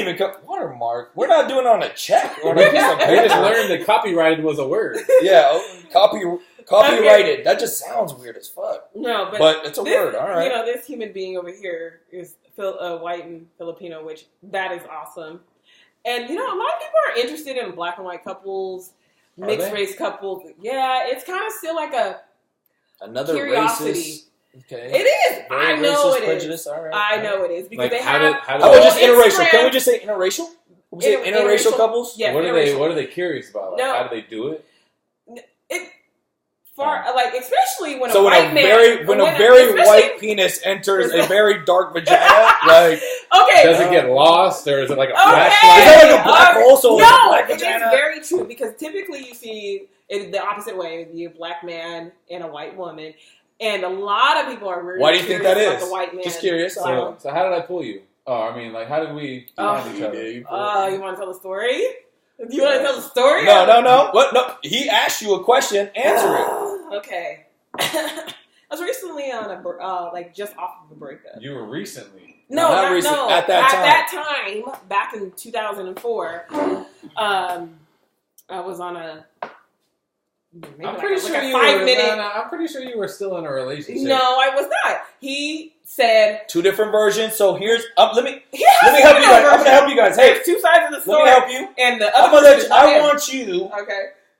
even come. Watermark? We're not doing it on a check. Or on a piece of paper. We just learned that copyrighted was a word. Yeah, copyrighted. That just sounds weird as fuck. No, but it's a word. All right. This human being over here is white and Filipino, which that is awesome. And a lot of people are interested in black and white couples, mixed race couples. Yeah, it's kind of still like another curiosity. Racist. Okay. It is. I know it prejudice. Is. All right. I know it is because like they how have. about just interracial? Can we just say interracial? Can we say interracial couples? Yeah. What are they curious about? Like, how do they do it? like especially when so a white man, when a very white penis enters a very dark vagina, like does it get lost or is it like a flashlight? Is that like a black hole? So no, black it is vagina? very true because typically you see it the opposite way: you a black man and a white woman, and a lot of people are really Why do you think that is? about the white man. Just curious. So how did I pull you? Oh, I mean, like, how did we find each other? You want to tell the story? You want to tell the story? No. What? No. He asked you a question. Answer it. Okay. I was recently on a just off of a breakup. You were recently. No, not recently. No. At that time, back in 2004, I was on a. I'm pretty sure you I'm pretty sure you were still in a relationship. No, I was not. He said 2 different versions. So here's let me help you guys. I'm gonna help you guys. Hey, there's 2 sides of the story. Let me help you. And the other I want you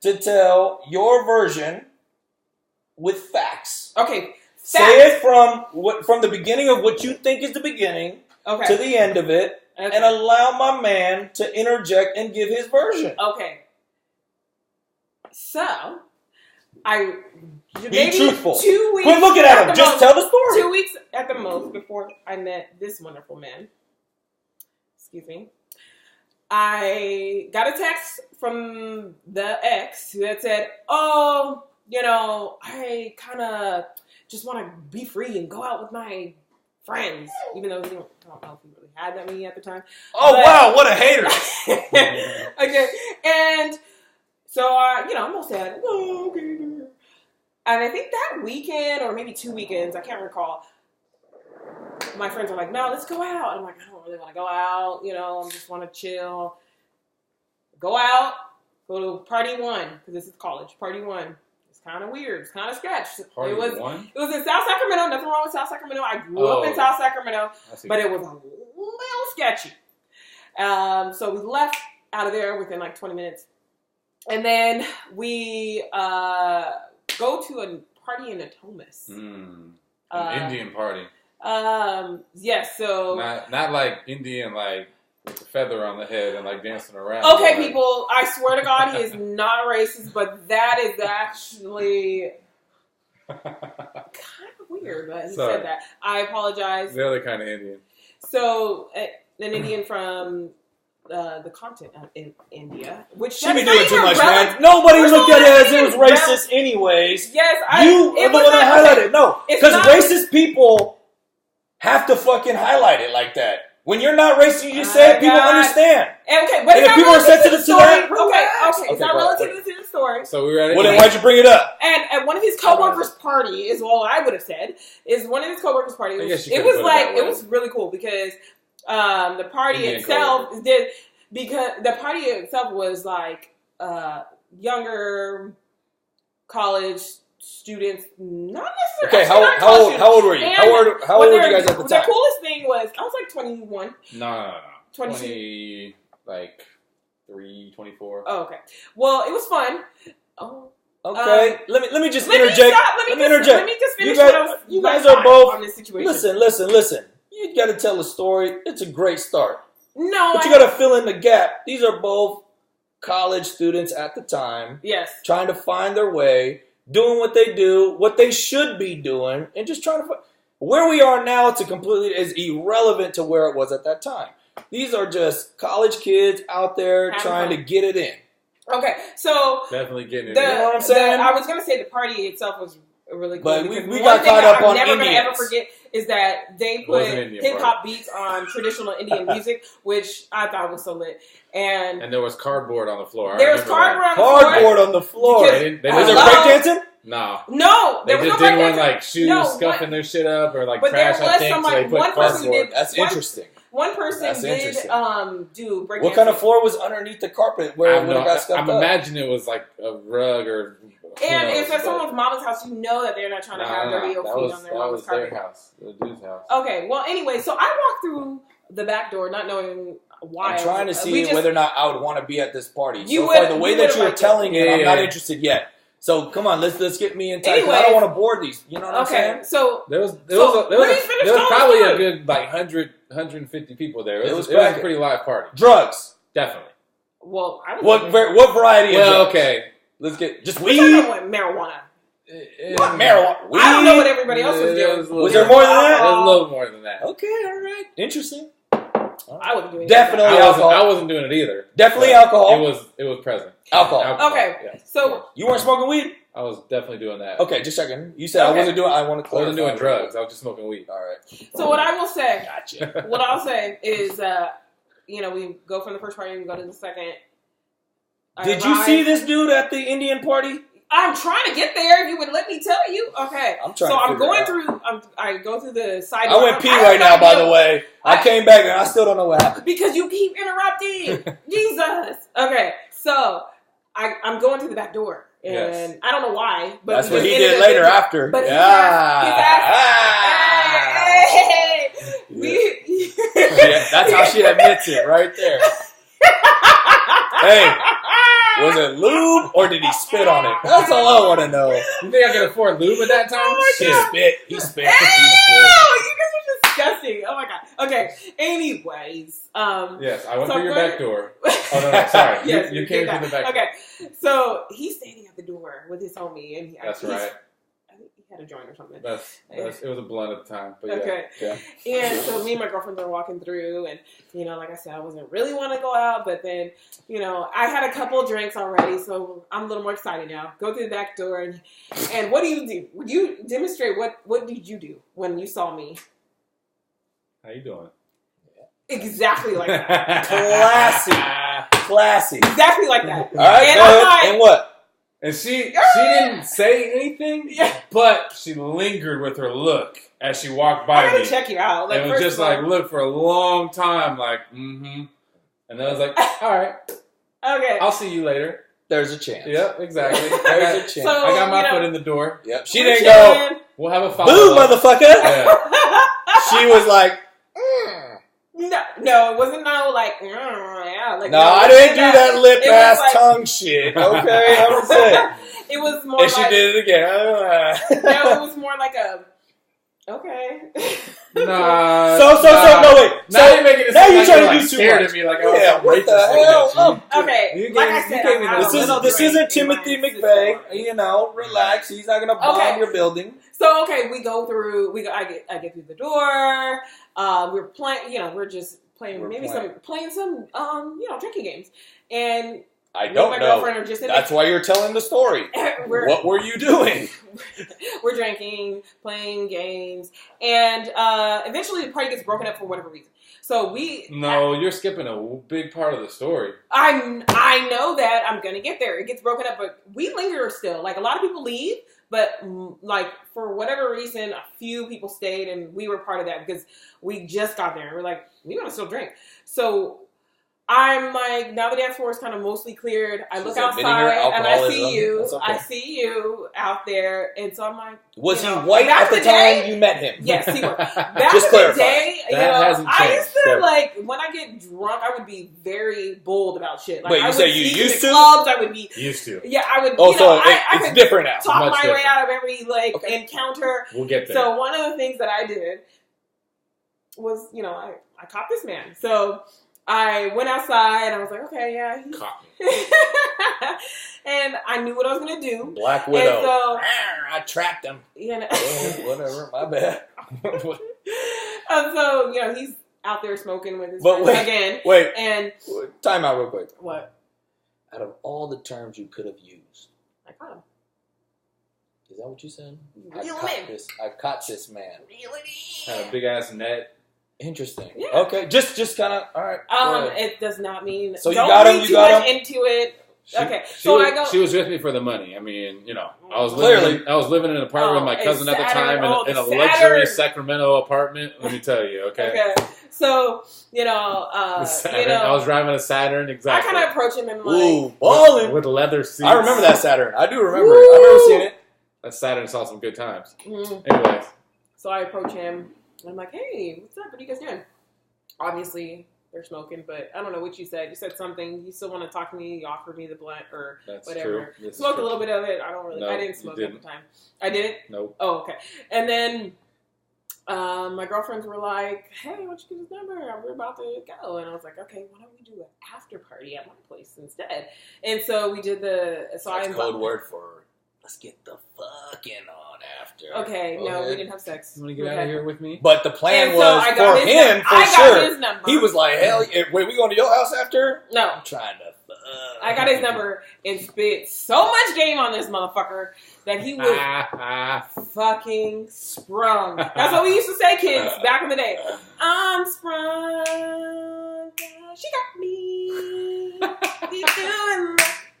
to tell your version with facts. Okay. Say it from the beginning of what you think is the beginning to the end of it, and allow my man to interject and give his version. Okay. So, be truthful. 2 weeks. Quit looking at him. Just tell the story. 2 weeks at the most before I met this wonderful man. Excuse me. I got a text from the ex that said, "Oh, I kind of just want to be free and go out with my friends," even though I don't know if he really had that many at the time. Oh, wow, what a hater! Okay, and so I'm all sad. Oh, okay. And I think that weekend, or maybe 2 weekends, I can't recall, my friends are like, "No, let's go out." And I'm like, "I don't really want to go out. I just want to chill." Go out, go to party 1, because this is college. Party 1. It's kind of weird. It's kind of sketch. Party it was 1? It was in South Sacramento. Nothing wrong with South Sacramento. I grew up in South Sacramento, but it was a little sketchy. So we left out of there within like 20 minutes. And then we go to a party in Atomas. An Indian party. Yes, so... Not like Indian, like with a feather on the head and like dancing around. Okay, people, I swear to God, he is not racist, but that is actually kind of weird, but he said that. I apologize. The other kind of Indian. So, an Indian from... the continent in India, which she be doing too much, man. Nobody looked at it as it was racist, anyways. Yes, you are the one that highlighted it. No, because racist people have to fucking highlight it like that. When you're not racist, you just say it. People understand. Okay, but if people are sensitive to that, okay, it's not relative to the story. So we were at well, then why'd you bring it up? And at one of his coworkers' party is all I would have said. Is one of his coworkers' party. It was really cool because. The party itself was like younger college students, not necessarily. Okay, how old were you? How old were you guys at the time? The coolest thing was I was like 21. No. 22. 23, 24. Oh, okay. Well, it was fun. Oh. Okay, let me just interject. Let me interject. Let me just finish you guys are both on this situation. Listen. You got to tell a story. It's a great start. No, but you got to fill in the gap. These are both college students at the time. Yes. Trying to find their way, doing what they do, what they should be doing, and just trying to find. Where we are now, is irrelevant to where it was at that time. These are just college kids out there trying to get it in. Okay, so definitely getting it. You know what I'm saying? I was gonna say the party itself was really cool. But we got caught up on Indians. Never gonna ever forget is that they put hip hop beats on traditional Indian music, which I thought was so lit. And there was cardboard on the floor. There was cardboard on the floor. Was there breakdancing? No, they just didn't want like shoes scuffing their shit up or like trash. I think so they put cardboard. That's interesting. One person did do breakdancing. What kind of floor was underneath the carpet where it got scuffed up? I'm imagining it was like a rug or. And if it's someone's mama's house, you know that they're not trying to have dirty feet on their mama's carpet. Their house, the dude's house. Okay, well, anyway, so I walked through the back door, not knowing why. I'm trying to see whether or not I would want to be at this party. The way that you're telling it, I'm not interested yet. So come on, let's get me in touch. Anyway, I don't want to bore these. You know what I'm saying? So there was probably a good like 150 people there. It was a pretty live party. Drugs, definitely. Well, what variety? Well, of drugs? Okay. Let's get just weed. We're talking about marijuana. What marijuana? Weed? I don't know what everybody else was doing. Was there more than that? It was a little more than that. Okay, all right. Interesting. I wasn't doing Definitely it. alcohol. I wasn't doing it either. Definitely but alcohol. It was present. Alcohol. Okay, Yes. so You weren't smoking weed? I was definitely doing that. Okay, just checking. You said I Okay. wasn't doing. I want to I clarify. wasn't doing drugs. I was just smoking weed. All right. so what I will say, Gotcha. what I'll say is, we go from the first party, we go to the second. Did you see this dude at the Indian party? I'm trying to get there. If you would let me tell you, okay. I'm trying. So to I'm figure going it out. through. I go through the side. I went pee right now. By the way, I came back and I still don't know what happened. because you keep interrupting. Jesus. Okay, so I'm going to the back door, and Yes. I don't know why, but That's we what just he ended did up later getting- after. But Yeah, that's how she admits it right there. Hey, was it lube or did he spit on it? That's all I want to know. You think I could afford lube at that time? He Shit. spit. He spit. Ew, He spit. you guys are disgusting. Oh my god. Okay. Anyways, Yes, I went So through your I'm back door. Oh no, sorry. Yes, you you came did through the back door. Okay. So he's standing at the door with his homie, and That's right. I think he had a joint or something. That's it was a blunt at the time, but yeah. Okay. Yeah. And so me and my girlfriends are walking through, and like I said, I wasn't really want to go out, but then I had a couple of drinks already, so I'm a little more excited now. Go through the back door, and what do you do? Would you demonstrate what did you do when you saw me? How you doing? Exactly like that. Classy. Exactly like that. All right, And go I'm ahead. like- And what? And she didn't say anything, Yeah. but she lingered with her look as she walked I by gotta me. check you out. Like, And it was first just of all- like look for a long time, like mm-hmm. And then I was like, all right, okay. I'll see you later. There's a chance. Yep, exactly. There's a chance. So- I got my you know- foot in the door. Yep. She We're didn't go, chilling. We'll have a boo, follow-up. motherfucker. Yeah. She was like, No, it wasn't yeah. Like, no, I didn't do that lip It was ass like- tongue shit. Okay, that was it. It was more And she like, did it again. no, it was more like a, okay. Nah. So, no, wait. Now So, you're making it now sound you're like trying you're to like do too scared much. of me, like I was Yeah, some what racist the nigga. hell? Okay, You like gave- I said, you gave me I had the- a This little isn't drink in my Timothy system. McVeigh. Relax. He's not gonna bomb Okay. your building. So okay, we go through. I get through the door. We're playing. We're just playing. We're playing some drinking games. And I me don't and my know. girlfriend are just in That's why you're telling the story. we're, What were you doing? we're drinking, playing games, and eventually the party gets broken up for whatever reason. So we. No, you're skipping a big part of the story. I know that I'm gonna get there. It gets broken up, but we linger still. Like a lot of people leave, but like for whatever reason, a few people stayed, and we were part of that because we just got there. And we're like, we want to still drink. So I'm like, now the dance floor is kind of mostly cleared. I She's look admitting her outside and I alcoholism. see you. That's okay. I see you out there, and so I'm like, Was he You know, white back at the in the time day- you met him? yes, he was. Back Just in clarify. the day, That hasn't I changed. used to Fair. like when I get drunk, I would be very bold about shit. Like, Wait, you I say would you sneak used into to? clubs. I would be, Used to. yeah, I would. Oh, you so know, I it's could different now. talk Much my way different. out of every Okay. encounter. We'll get there. So one of the things that I did was, I caught this man. So I went outside. I was like, okay, yeah. Caught me. And I knew what I was gonna do. Black Widow. And so, I trapped him. Oh, whatever, my bad. And so, he's out there smoking with his But friends again. Wait, And time out real quick. what? Out of all the terms you could have used, I caught him. is that what you said? Reel him in. I caught this man. Reel it Had a in. big ass net. Interesting. Yeah. Okay, just kind of, all right. go ahead. It does not mean. So you don't got him, read you too got much him? into it. She, Okay, she so was, I go- She was with me for the money. I mean, I was Clearly. living. I was living in an apartment with my Oh, cousin at the Saturn. time Oh, in a the luxury Saturn. Sacramento apartment. Let me tell you, okay. Okay. So The Saturn. I was driving a Saturn, I exactly. kind of approach him and like, Ooh, balling. with leather seats. I remember that Saturn. I do remember it. Woo! I remember seeing it. That Saturn saw some good times. mm. Anyways, So I approach him and I'm like, hey, what's up? What are you guys doing? Obviously, they're smoking, but I don't know what you said. You said something. You still want to talk to me. You offered me the blunt or that's whatever. true. This is Smoked a true. little bit of it. I don't really. No, I didn't you smoke at didn't. the time. I didn't. Nope. Oh, okay. And then my girlfriends were like, hey, why don't you get his number? We're about to go. And I was like, okay, why don't we do an after party at my place instead? And so we did the. So I That's invited. code word for let's get the fuck working on after. Okay, no, we didn't have sex. You want to get out of here with me? But the plan And so was I got for his him, number. for I sure. got his number. He was like, hell, wait, we going to your house after? No. I'm trying to I got his number and spit so much game on this motherfucker that he was fucking sprung. That's what we used to say, kids, back in the day. I'm sprung. She got me.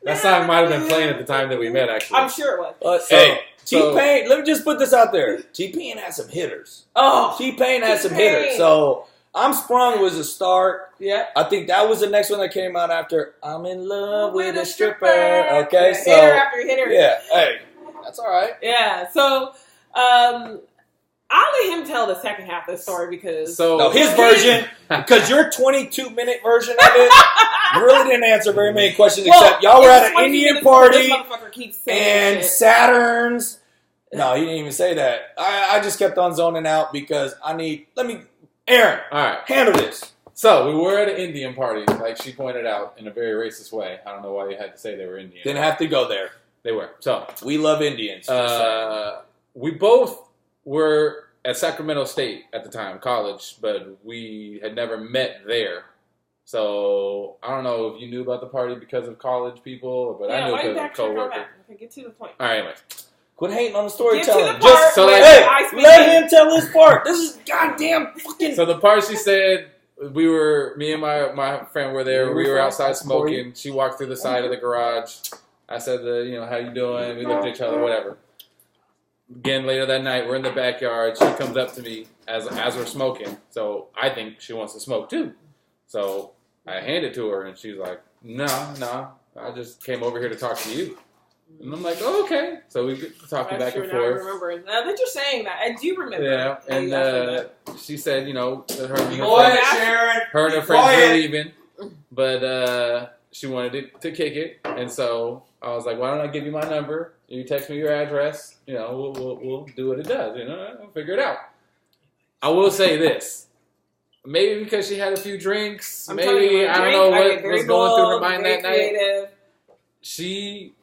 That song might have been playing at the time that we met, actually. I'm sure it was. Hey, T-Pain, let me just put this out there. T-Pain has some hitters. Oh. T-Pain has some T-Pain. hitters. So, I'm Sprung was a start. Yeah. I think that was the next one that came out after I'm in love with a stripper. Okay, yeah, so. Hitter after hitter. Yeah, hey, that's all right. Yeah, so I'll let him tell the second half of the story because... No, his version, because your 22-minute version of it really didn't answer very many questions except y'all were at an Indian party and Saturns. No, he didn't even say that. I just kept on zoning out because Aaron, all right, handle this. So, we were at an Indian party, like she pointed out, in a very racist way. I don't know why you had to say they were Indian. Didn't have to go there. They were. So, we love Indians. We both were at Sacramento State at the time, college, but we had never met there. So, I don't know if you knew about the party because of college people, but I knew because of coworkers. Okay, get to the point. All right, anyways. Quit hating on the storytelling. Let him tell his part. This is goddamn fucking... So the part she said, me and my friend were there. We were outside smoking. She walked through the side of the garage. I said, how you doing? We looked at each other, whatever. Again, later that night, we're in the backyard. She comes up to me as we're smoking. So I think she wants to smoke too. So I hand it to her, and she's like, no, I just came over here to talk to you. And I'm like, oh, okay. So we get talking back and forth. I remember. Now that you're saying that, I do remember. Yeah, and she said, that her and her friends were leaving, but she wanted to kick it, and so I was like, why don't I give you my number? You text me your address. We'll do what it does. We'll figure it out. I will say this. Maybe because she had a few drinks. I don't know what was going through her mind that night. She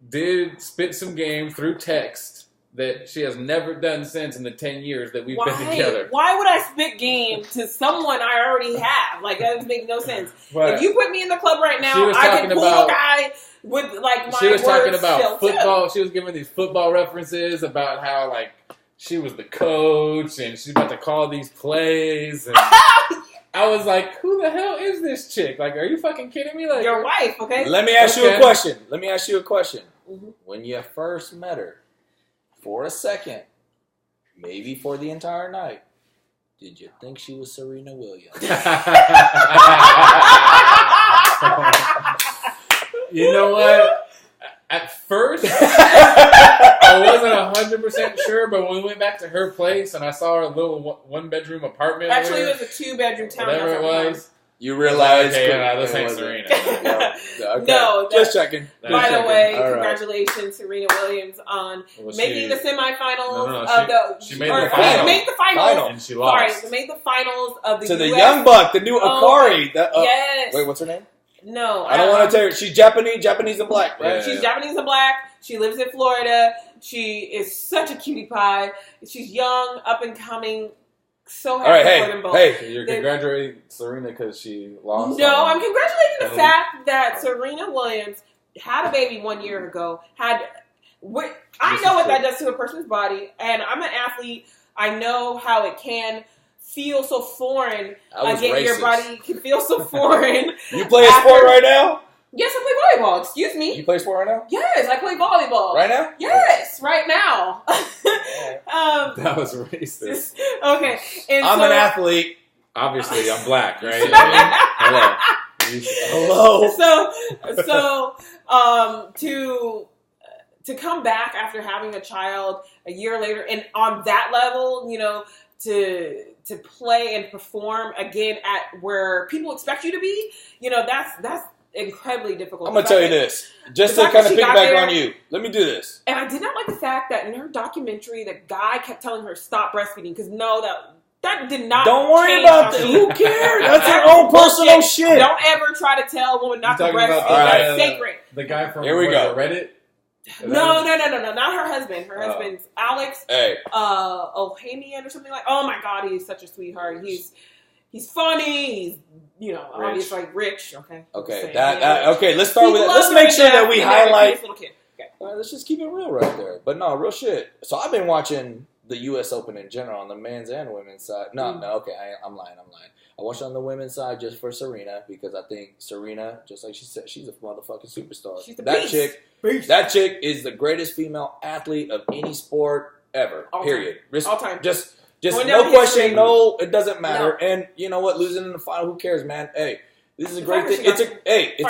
did spit some game through text that she has never done since in the 10 years that we've been together. Why would I spit game to someone I already have? Like, that doesn't make no sense. But if you put me in the club right now, I can pull a guy with, like, my She was talking about football. Too. She was giving these football references about how, like, she was the coach and she's about to call these plays. And I was like, who the hell is this chick? Like, are you fucking kidding me? Like, your wife, okay? Let me ask you a question. Mm-hmm. When you first met her, for a second, maybe for the entire night, did you think she was Serena Williams? You know what? At first, I wasn't 100% sure, but when we went back to her place and I saw her little one-bedroom apartment. Actually, it was a 2-bedroom townhouse. Whatever it was. You realized... this ain't Serena. Okay. No. Just checking. By the way, all congratulations, Serena Williams, on making the semifinals of the... She made the finals. Made the finals. And she lost. Sorry, made the finals of the to the US. young buck, the new Akari. Yes. Wait, what's her name? No. I don't want to tell her. She's Japanese and black, right? Yeah. She's Japanese and black. She lives in Florida. She is such a cutie pie. She's young, up and coming. So happy for them both. So you're congratulating Serena because she lost? No, I'm congratulating the fact that Serena Williams had a baby 1 year ago. I know what that does to a person's body, and I'm an athlete. I know how it can feel so foreign. Again, your body can feel so foreign. You play a sport right now? Yes, I play volleyball. Excuse me. You play sport right now? Yes, I play volleyball. Right now? Yes, right now. That was racist. Okay. And I'm an athlete. Obviously, I'm black, right? Hello. So, to come back after having a child a year later, and on that level, to play and perform again at where people expect you to be, that's incredibly difficult. I'm going to tell you this, just to kind of piggyback on you. Let me do this. And I did not like the fact that in her documentary, the guy kept telling her stop breastfeeding because that did not. Don't worry about that. Who cares? That's her own personal shit. Don't ever try to tell a woman not to breastfeed. That's sacred. The guy from Here we go. Reddit. No, not her husband. Her husband's Alex. Hey. Ohanian or something like. Oh my God, he's such a sweetheart. He's funny. He's obviously rich. Okay. Okay. Okay. Let's start with that. Let's make sure that we highlight. Okay. All right, let's just keep it real right there. But no, real shit. So I've been watching the U.S. Open in general on the men's and women's side. No. Okay, I'm lying. I watched on the women's side just for Serena because I think Serena, just like she said, she's a motherfucking superstar. She's the beast. That chick is the greatest female athlete of any sport ever. All period. All time. Just no question. No, it doesn't matter. No. And you know what? Losing in the final, who cares, man? Hey. This is a great thing. It's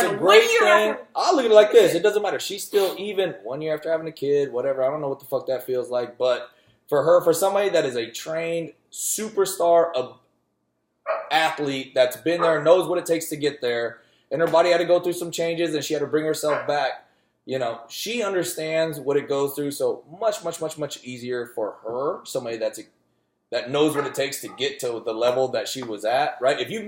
a great thing. I'll look at it like this. It doesn't matter. She's still even 1 year after having a kid, whatever. I don't know what the fuck that feels like. But for somebody that is a trained superstar athlete that's been there, knows what it takes to get there, and her body had to go through some changes and she had to bring herself back. You know, she understands what it goes through. So much easier for her, somebody that knows what it takes to get to the level that she was at, right? If you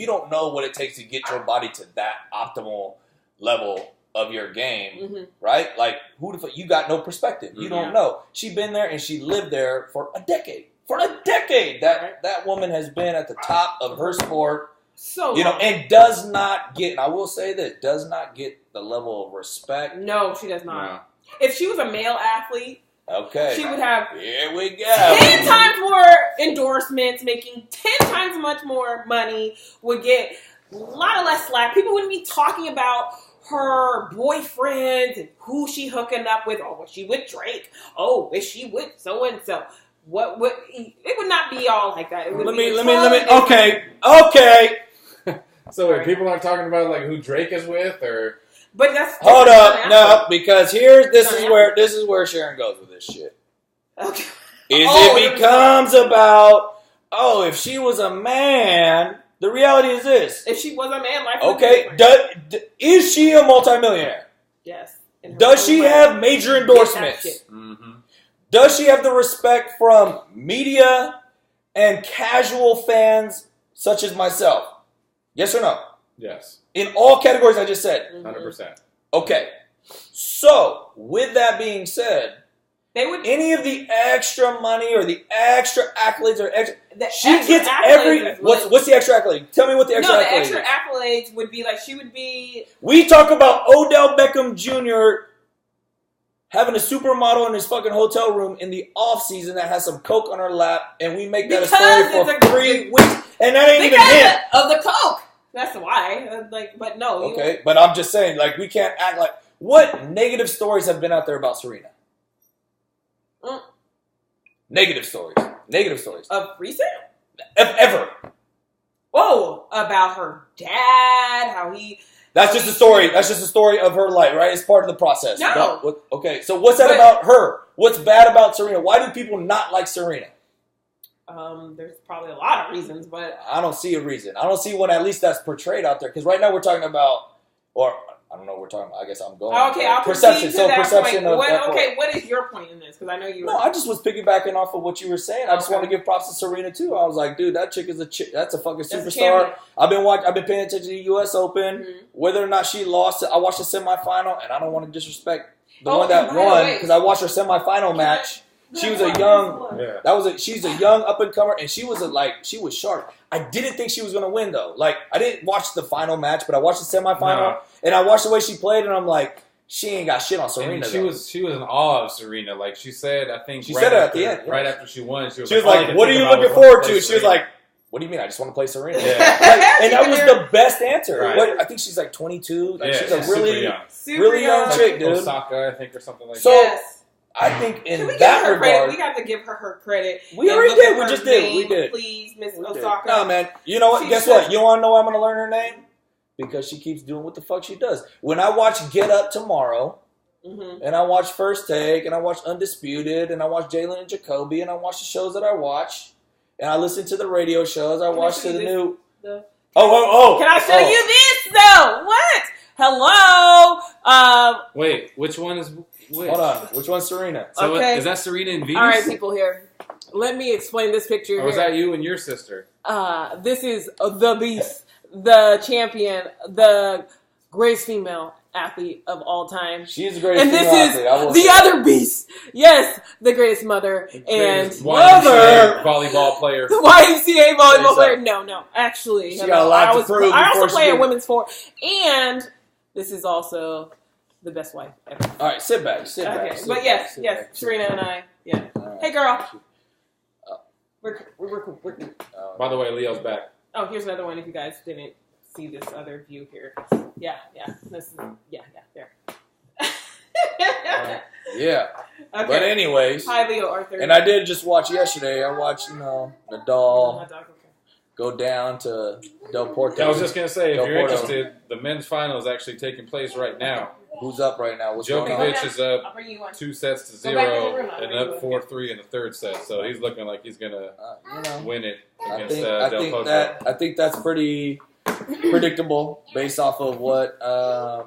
don't know what it takes to get your body to that optimal level of your game, right? Like, who the fuck, you got no perspective. You don't know. She been there and she lived there for a decade. That woman has been at the top of her sport. So and does not get, and I will say this, does not get the level of respect. No, she does not. No. If she was a male athlete, okay, she would have here we go 10 times more endorsements, making 10 times much more money, would get a lot of less slack. People wouldn't be talking about her boyfriends and who she hooking up with. Oh, was she with Drake? Oh, is she with so and so? What would it would not be all like that. It would let me. Okay. So wait, people aren't talking about like who Drake is with, or but that's hold up, no, because this is where Sharon goes with this shit. Okay. It becomes about if she was a man. The reality is this: if she was a man, life is she a multimillionaire? Yes. Does she have major endorsements? Mm-hmm. Does she have the respect from media and casual fans such as myself? Yes or no? Yes. In all categories I just said. 100%. Okay. So, with that being said, any of the extra money or the extra accolades or she gets every... What's the extra accolade? Tell me what the extra accolade is. No, the extra accolades would be like she would be... We talk about Odell Beckham Jr. having a supermodel in his fucking hotel room in the off season that has some coke on her lap, and we make that a story for 3 weeks, and that ain't even him. Of the coke. That's why. But no. Okay, but I'm just saying, like, we can't act like. What negative stories have been out there about Serena? Negative stories. Of recent? Ever. Oh, about her dad, how he. That's just a story. That's just a story of her life, right? It's part of the process. No. Okay, so what's that about her? What's bad about Serena? Why do people not like Serena? There's probably a lot of reasons, but... I don't see a reason. I don't see one at least that's portrayed out there. Because right now we're talking about... Or, I don't know what we're talking about. I guess I'm going... Okay, I'll perception. To that perception point. of... What is your point in this? Because I know you were... No, I just was piggybacking off of what you were saying. I just want to give props to Serena, too. I was like, dude, that chick is that's a fucking superstar. I've been paying attention to the U.S. Open. Mm-hmm. Whether or not she lost, I watched the semifinal, and I don't want to disrespect the one that won, because I watched her semifinal match. She was she's a young up and comer, and she was sharp. I didn't think she was gonna win though. Like, I didn't watch the final match, but I watched the semifinal, and I watched the way she played, and I'm like, she ain't got shit on Serena. And she was in awe of Serena. Like she said, I think she said it at the end. Right after she won, she was like, "What are you looking forward to?" She was like, "What do you mean? I just want to play Serena." Yeah. And that was the best answer. Right. I think she's like 22. Like, yeah, she's a really super young chick, dude. Osaka, I think, or something like that. So, yes. I think in that regard, we got to give her credit. We already did. We just did. We did. Please, Miss Osaka. No, man. You know what? Guess what? You want to know why I'm going to learn her name? Because she keeps doing what the fuck she does. When I watch Get Up tomorrow, and I watch First Take, and I watch Undisputed, and I watch Jalen and Jacoby, and I watch the shows that I watch, and I listen to the radio shows. I watch the new. Can I show you this though? What? Hello. Wait, which one is? Which? Hold on. Which one's Serena? So is that Serena and Venus? All right, people here. Let me explain this picture. Or was that you and your sister? This is the beast, the champion, the greatest female athlete of all time. She is the greatest. And this athlete, is the other beast. Yes, the greatest mother and YMCA volleyball player. YMCA volleyball player. No, actually, she got a lot to prove. I also play in women's sport, and this is also the best wife ever. All right, sit back. But yes, Serena and I. Yeah. Right. Hey, girl. We're cool. By the way, Leo's back. Oh, here's another one. If you guys didn't see this other view here. Yeah. This is there. Yeah. Okay. But anyways. Hi, Leo Arthur. And I did just watch yesterday. I watched, Nadal go down to Del Porto. I was just going to say, if you're interested, the men's final is actually taking place right now. Who's up right now? What's Djokovic is up 2-0 and up 4-3 in the third set. So he's looking like he's going to win it against Del Potro. I think that's pretty predictable based off of what I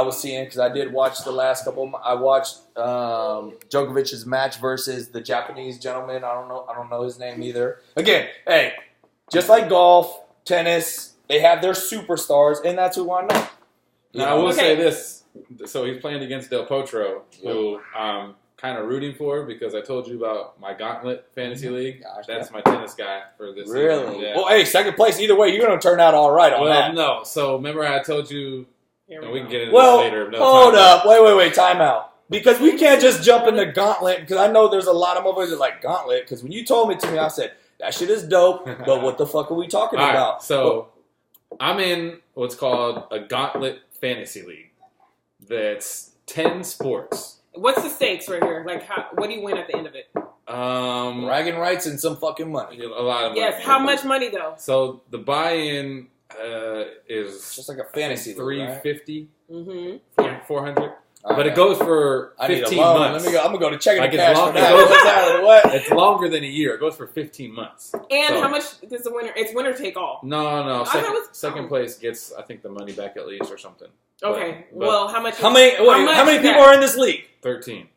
was seeing, because I did watch the last couple. I watched Djokovic's match versus the Japanese gentleman. I don't know his name either. Again, hey, just like golf, tennis, they have their superstars, and that's who I know. Now, I will say this. So he's playing against Del Potro, who I'm kind of rooting for because I told you about my Gauntlet Fantasy League. That's my tennis guy for this season. Really? Yeah. Well, hey, second place. Either way, you're going to turn out all right on that. No. So remember I told you, and we can get into this later. Hold up. Wait. Time out. Because we can't just jump into Gauntlet, because I know there's a lot of motherfuckers that like Gauntlet, because when you told it to me, I said, that shit is dope, but what the fuck are we talking about? So I'm in what's called a Gauntlet Fantasy League. That's 10 sports. What's the stakes right here? Like, what do you win at the end of it? Bragging rights and some fucking money. A lot of money. Yes, how much money though? So the buy-in is just like a fantasy $350, league, right? 400. But it goes for 15 months. I'm gonna go to checking the cash for that. It's longer than a year. It goes for 15 months. And how much does the winner? It's winner take all. No. Second place gets, I think, the money back at least or something. Okay. Well, how much? How many people are in this league? 13.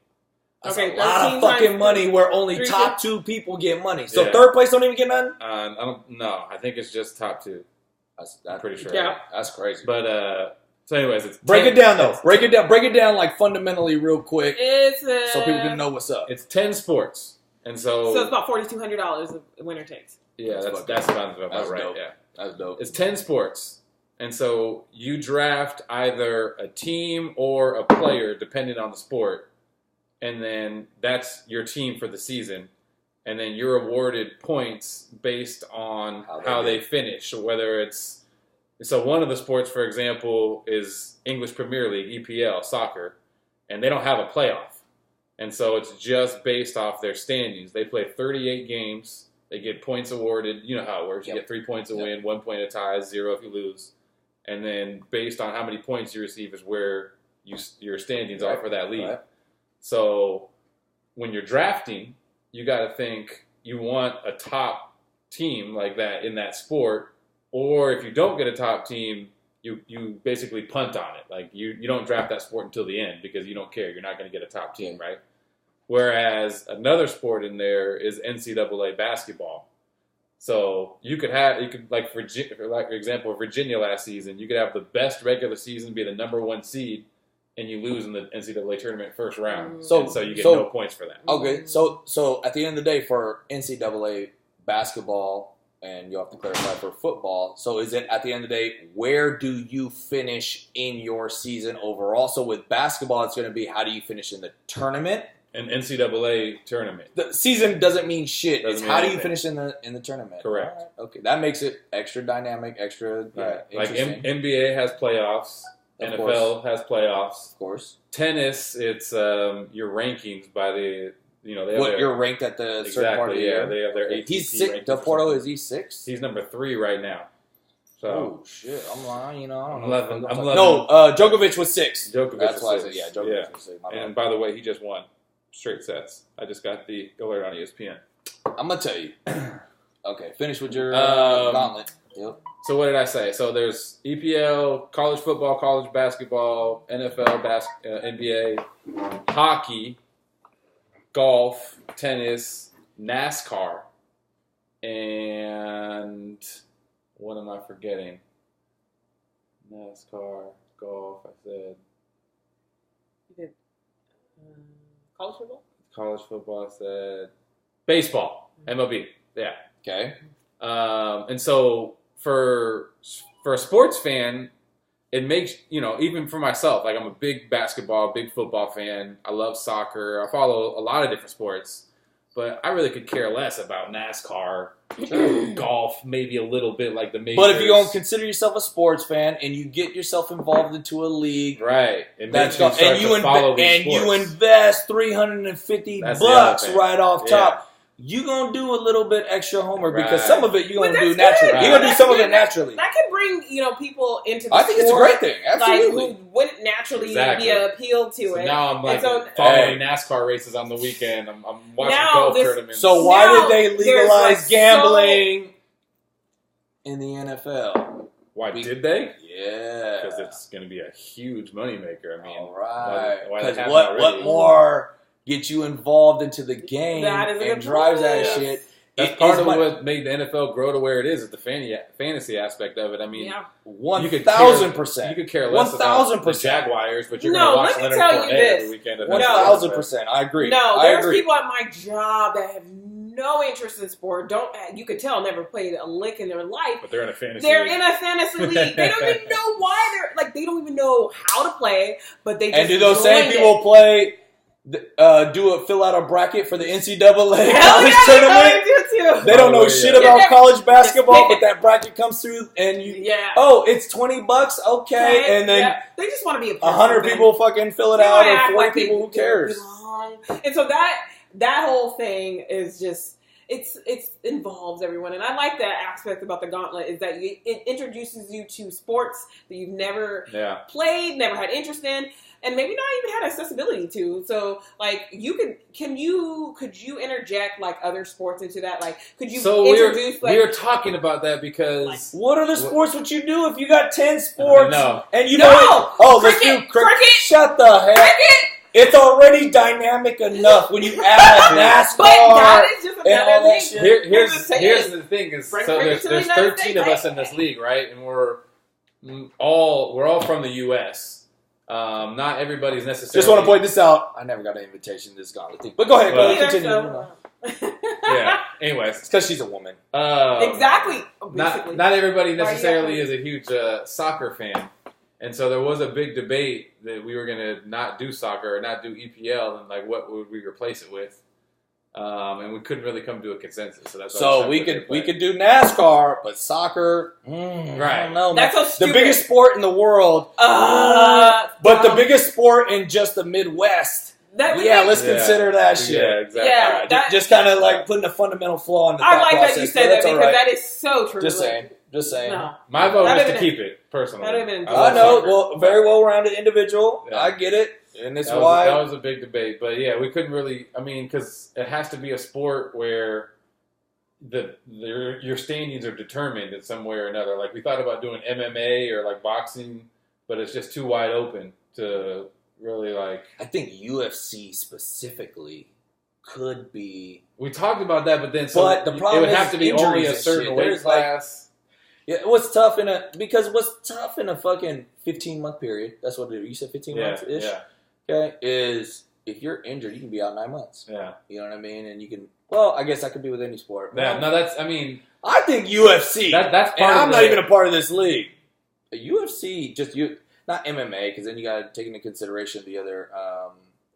That's a lot of fucking money where only top 2 people get money. So third place don't even get none? I don't know. I think it's just top 2. I'm pretty sure. Yeah. That's crazy. But so anyways, it's break it down though. Break it down like fundamentally real quick. So people can know what's up. It's 10 sports. And so it's about $4,200 the winner takes. Yeah, that's about right. Dope. Yeah. That's dope. It's 10 sports. And so you draft either a team or a player depending on the sport. And then that's your team for the season. And then you're awarded points based on how they finish. So whether it's... So one of the sports, for example, is English Premier League, EPL, soccer. And they don't have a playoff. And so it's just based off their standings. They play 38 games. They get points awarded. You know how it works. You get 3 points a win, 1 point a tie, 0 if you lose. And then based on how many points you receive is where your standings are for that league. Right. So when you're drafting, you got to think you want a top team like that in that sport. Or if you don't get a top team, you basically punt on it. Like you don't draft that sport until the end because you don't care. You're not going to get a top team, right? Whereas another sport in there is NCAA basketball. So you could like for example, Virginia last season, you could have the best regular season, be the number 1 seed, and you lose in the NCAA tournament first round. So you get no points for that. Okay, so at the end of the day, for NCAA basketball, and you have to clarify for football, so is it at the end of the day, where do you finish in your season overall? So with basketball, it's going to be how do you finish in the tournament? An NCAA tournament. The season doesn't mean shit. It's how do you finish in the tournament? Correct. Right. Okay, that makes it extra dynamic, extra like NBA has playoffs. NFL has playoffs. Of course. Tennis, it's your rankings by the they have you're ranked at the certain part of the year. They have their ATP. He's 6. Del Porto, is he 6? He's number 3 right now. So oh shit! I'm lying. I don't know. 11. I'm 11. No, Djokovic was 6. That's why I said Djokovic was 6. And by the way, he just won straight sets. I just got the alert on ESPN. I'm gonna tell you. Okay, finish with your gauntlet. Yep. So what did I say? So there's EPL, college football, college basketball, NFL, NBA, hockey, golf, tennis, NASCAR, and what am I forgetting? NASCAR. golf. I said You did college football? college football. I said baseball. MLB. Yeah. Okay. And so for a sports fan, it makes, even for myself, like I'm a big basketball, big football fan. I love soccer. I follow a lot of different sports, but I really could care less about NASCAR, golf, maybe a little bit like the majors. But if you don't consider yourself a sports fan and you get yourself involved into a league, right, you invest $350 bucks right off top. You're going to do a little bit extra homework because some of it you're going to do naturally. Right. You're going to do some of it naturally. That could bring, people into the I think it's a great thing. Absolutely. Like, who wouldn't naturally be appealed to it. Now I'm following NASCAR races on the weekend. I'm watching golf tournaments. So why did they legalize gambling in the NFL? Why did they? Yeah. Because it's going to be a huge moneymaker. I mean, all right. Because what more get you involved into the game and drives that shit? That's part of what made the NFL grow to where it is the fantasy aspect of it. I mean, 1,000%. You could care less about the Jaguars, but you're going to watch Leonard Fournette every weekend. 1,000%. I agree. No, there's people at my job that have no interest in sport. You could tell never played a lick in their life. But they're in a fantasy league. They don't even know why they don't even know how to play, but they just do those same people play? Fill out a bracket for the NCAA college tournament. They don't know shit about college basketball, but that bracket comes through and it's $20, okay, and then they just want to be 100 people fucking fill it out, or 40 people, who cares? And so that whole thing is just it involves everyone, and I like that aspect about the gauntlet is that it introduces you to sports that you've never played, never had interest in. And maybe not even had accessibility to. So, like, could you interject, like, other sports into that? Like, could you introduce, we were talking about that because... what other sports would you do if you got 10 sports? And you let's do cricket. Shut the heck. Cricket? It's already dynamic enough when you add NASCAR but that is just another thing. Here's the thing. Is there's 13 of us in this league, right? And we're all from the U.S., not everybody's necessarily... Just want to point this out. I never got an invitation to this gauntlet thing. But go ahead. Continue. Anyways. It's because she's a woman. Exactly. Not everybody necessarily is a huge soccer fan. And so there was a big debate that we were going to not do soccer or not do EPL, and like what would we replace it with? And we couldn't really come to a consensus. So we could do NASCAR, but soccer, right? I don't know. That's so stupid. The biggest sport in the world, but the biggest sport in just the Midwest. Let's consider that shit. Yeah, exactly. Yeah, just kind of like putting a fundamental flaw in the I like process, that you said that because that is so true. Just saying. No. My vote was to keep it, personally. I know. Well, very well-rounded individur. Yeah. I get it. And it's why that was a big debate, but we couldn't really. I mean, because it has to be a sport where your standings are determined in some way or another. Like we thought about doing MMA or like boxing, but it's just too wide open to really like. I think UFC specifically could be. We talked about that, but then the problem it would have to be only a certain weight class. What's tough in a fucking 15-month period? That's what it is. You said 15 months ish. Yeah. Okay, is if you're injured, you can be out 9 months. Yeah. You know what I mean? And you can, I guess that could be with any sport. Yeah, no, I think UFC, that's part I'm not even a part of this league. UFC, not MMA, because then you got to take into consideration the other,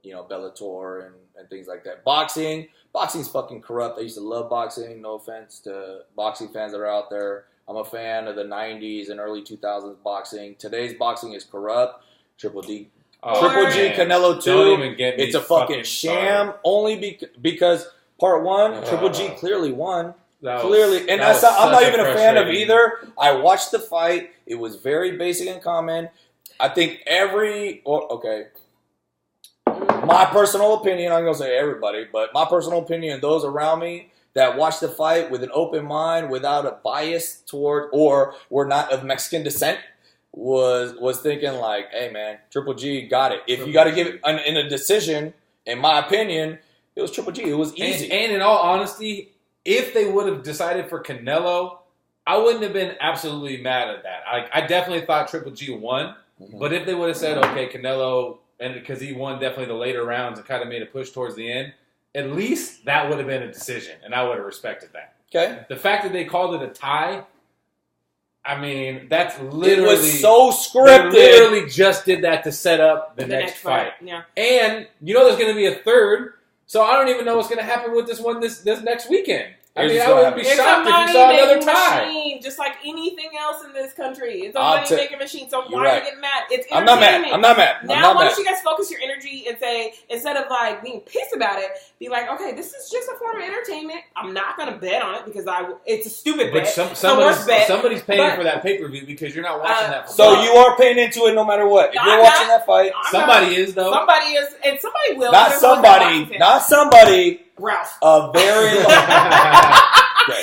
Bellator and things like that. Boxing's fucking corrupt. I used to love boxing. No offense to boxing fans that are out there. I'm a fan of the 90s and early 2000s boxing. Today's boxing is corrupt. Triple G, Canelo 2. Don't even get me. It's a fucking sham. Only because part one, Triple G clearly won. I'm not even a fan of either. I watched the fight. It was very basic and common. I think my personal opinion, I'm going to say everybody, but my personal opinion, those around me that watched the fight with an open mind, without a bias toward, or were not of Mexican descent, was thinking like, hey man, Triple G got it. If you got to give it in a decision, in my opinion, it was Triple G. It was easy. And in all honesty, if they would have decided for Canelo, I wouldn't have been absolutely mad at that. I definitely thought Triple G won, But if they would have said, okay, Canelo, and because he won definitely the later rounds and kind of made a push towards the end, at least that would have been a decision, and I would have respected that. Okay. The fact that they called it a tie, I mean, that's literally... It was so scripted. They literally just did that to set up the next fight. Yeah. And you know there's going to be a third, so I don't even know what's going to happen with this one this next weekend. I mean, I wouldn't be shocked if you saw another tie. Machine, just like anything else in this country. It's a money-making machine, so why are you getting mad? It's I'm not mad. Now, why don't you guys focus your energy and say, instead of like being pissed about it, be like, okay, this is just a form of entertainment. I'm not going to bet on it because it's a stupid bet. But somebody's paying for that pay-per-view because you're not watching that. So you are paying into it no matter what. If you're watching that fight. Somebody is, though. Somebody is, and somebody will. Not somebody. Ralph. A very long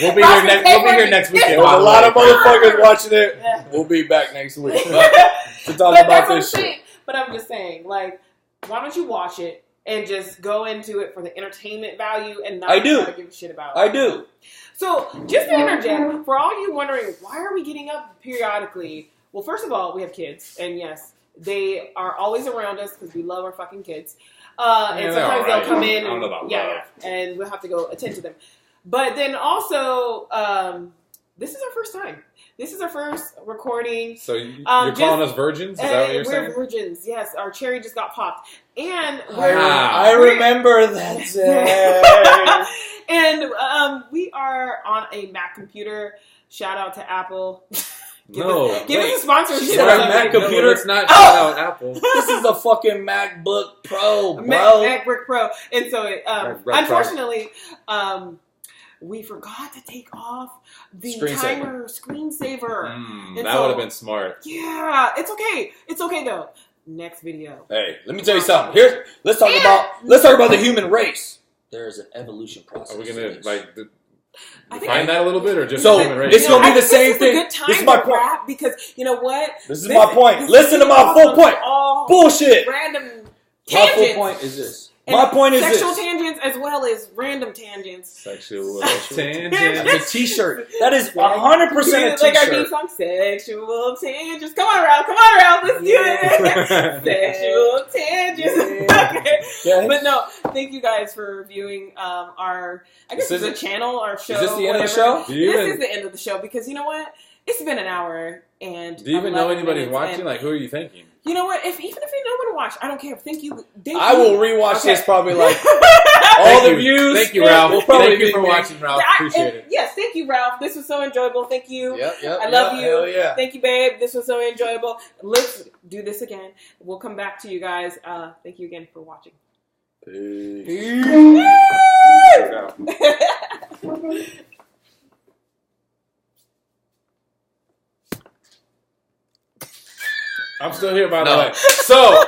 We'll be here next weekend. There's a lot of motherfuckers watching it. We'll be back next week to talk about this shit. But I'm just saying, like, why don't you watch it and just go into it for the entertainment value and not give a shit about it? I do. So, just to interject, for all you wondering, why are we getting up periodically? Well, first of all, we have kids, and yes, they are always around us because we love our fucking kids. And sometimes they'll come in and we'll have to go attend to them. But then also, this is our first time. This is our first recording. So you're calling us virgins? Is that what you're saying? We're virgins, yes. Our cherry just got popped. And I remember that day. And we are on a Mac computer. Shout out to Apple. Give us a sponsorship. Mac computer. No, it's not shout out Apple. This is a fucking MacBook Pro, bro. MacBook Pro. And so, unfortunately, we forgot to take off the timer screensaver. That would have been smart. Yeah, it's okay. It's okay though. Next video. Hey, let me tell you something. Let's talk about the human race. There is an evolution process. Are we gonna define that a little bit, or just so human race? It's gonna be the same thing. This is my point. Because you know what? This is my point. Listen to my full point. Bullshit. Random tangents. My full point is this. My point is sexual tangents as well as random tangents. Sexual tangents. The t-shirt. That is 100% a t-shirt. Like our new song, Sexual Tangents. Come on, Ralph. Let's do it. Sexual Tangents. Okay. Yeah. But no, thank you guys for viewing our, I guess it's a channel, our show. Is this the end of the show? This is the end of the show because you know what? It's been an hour and do you even know anybody's watching? Like, who are you thinking? You know what? Even if you know when to watch, I don't care. Thank you. I will rewatch this probably like all the views. Thank you, Ralph. Thank you for watching, Ralph. Appreciate it. Yes, thank you, Ralph. This was so enjoyable. Thank you. Yep, I love you. Hell yeah. Thank you, babe. This was so enjoyable. Let's do this again. We'll come back to you guys. Thank you again for watching. Peace. I'm still here, by the way. So,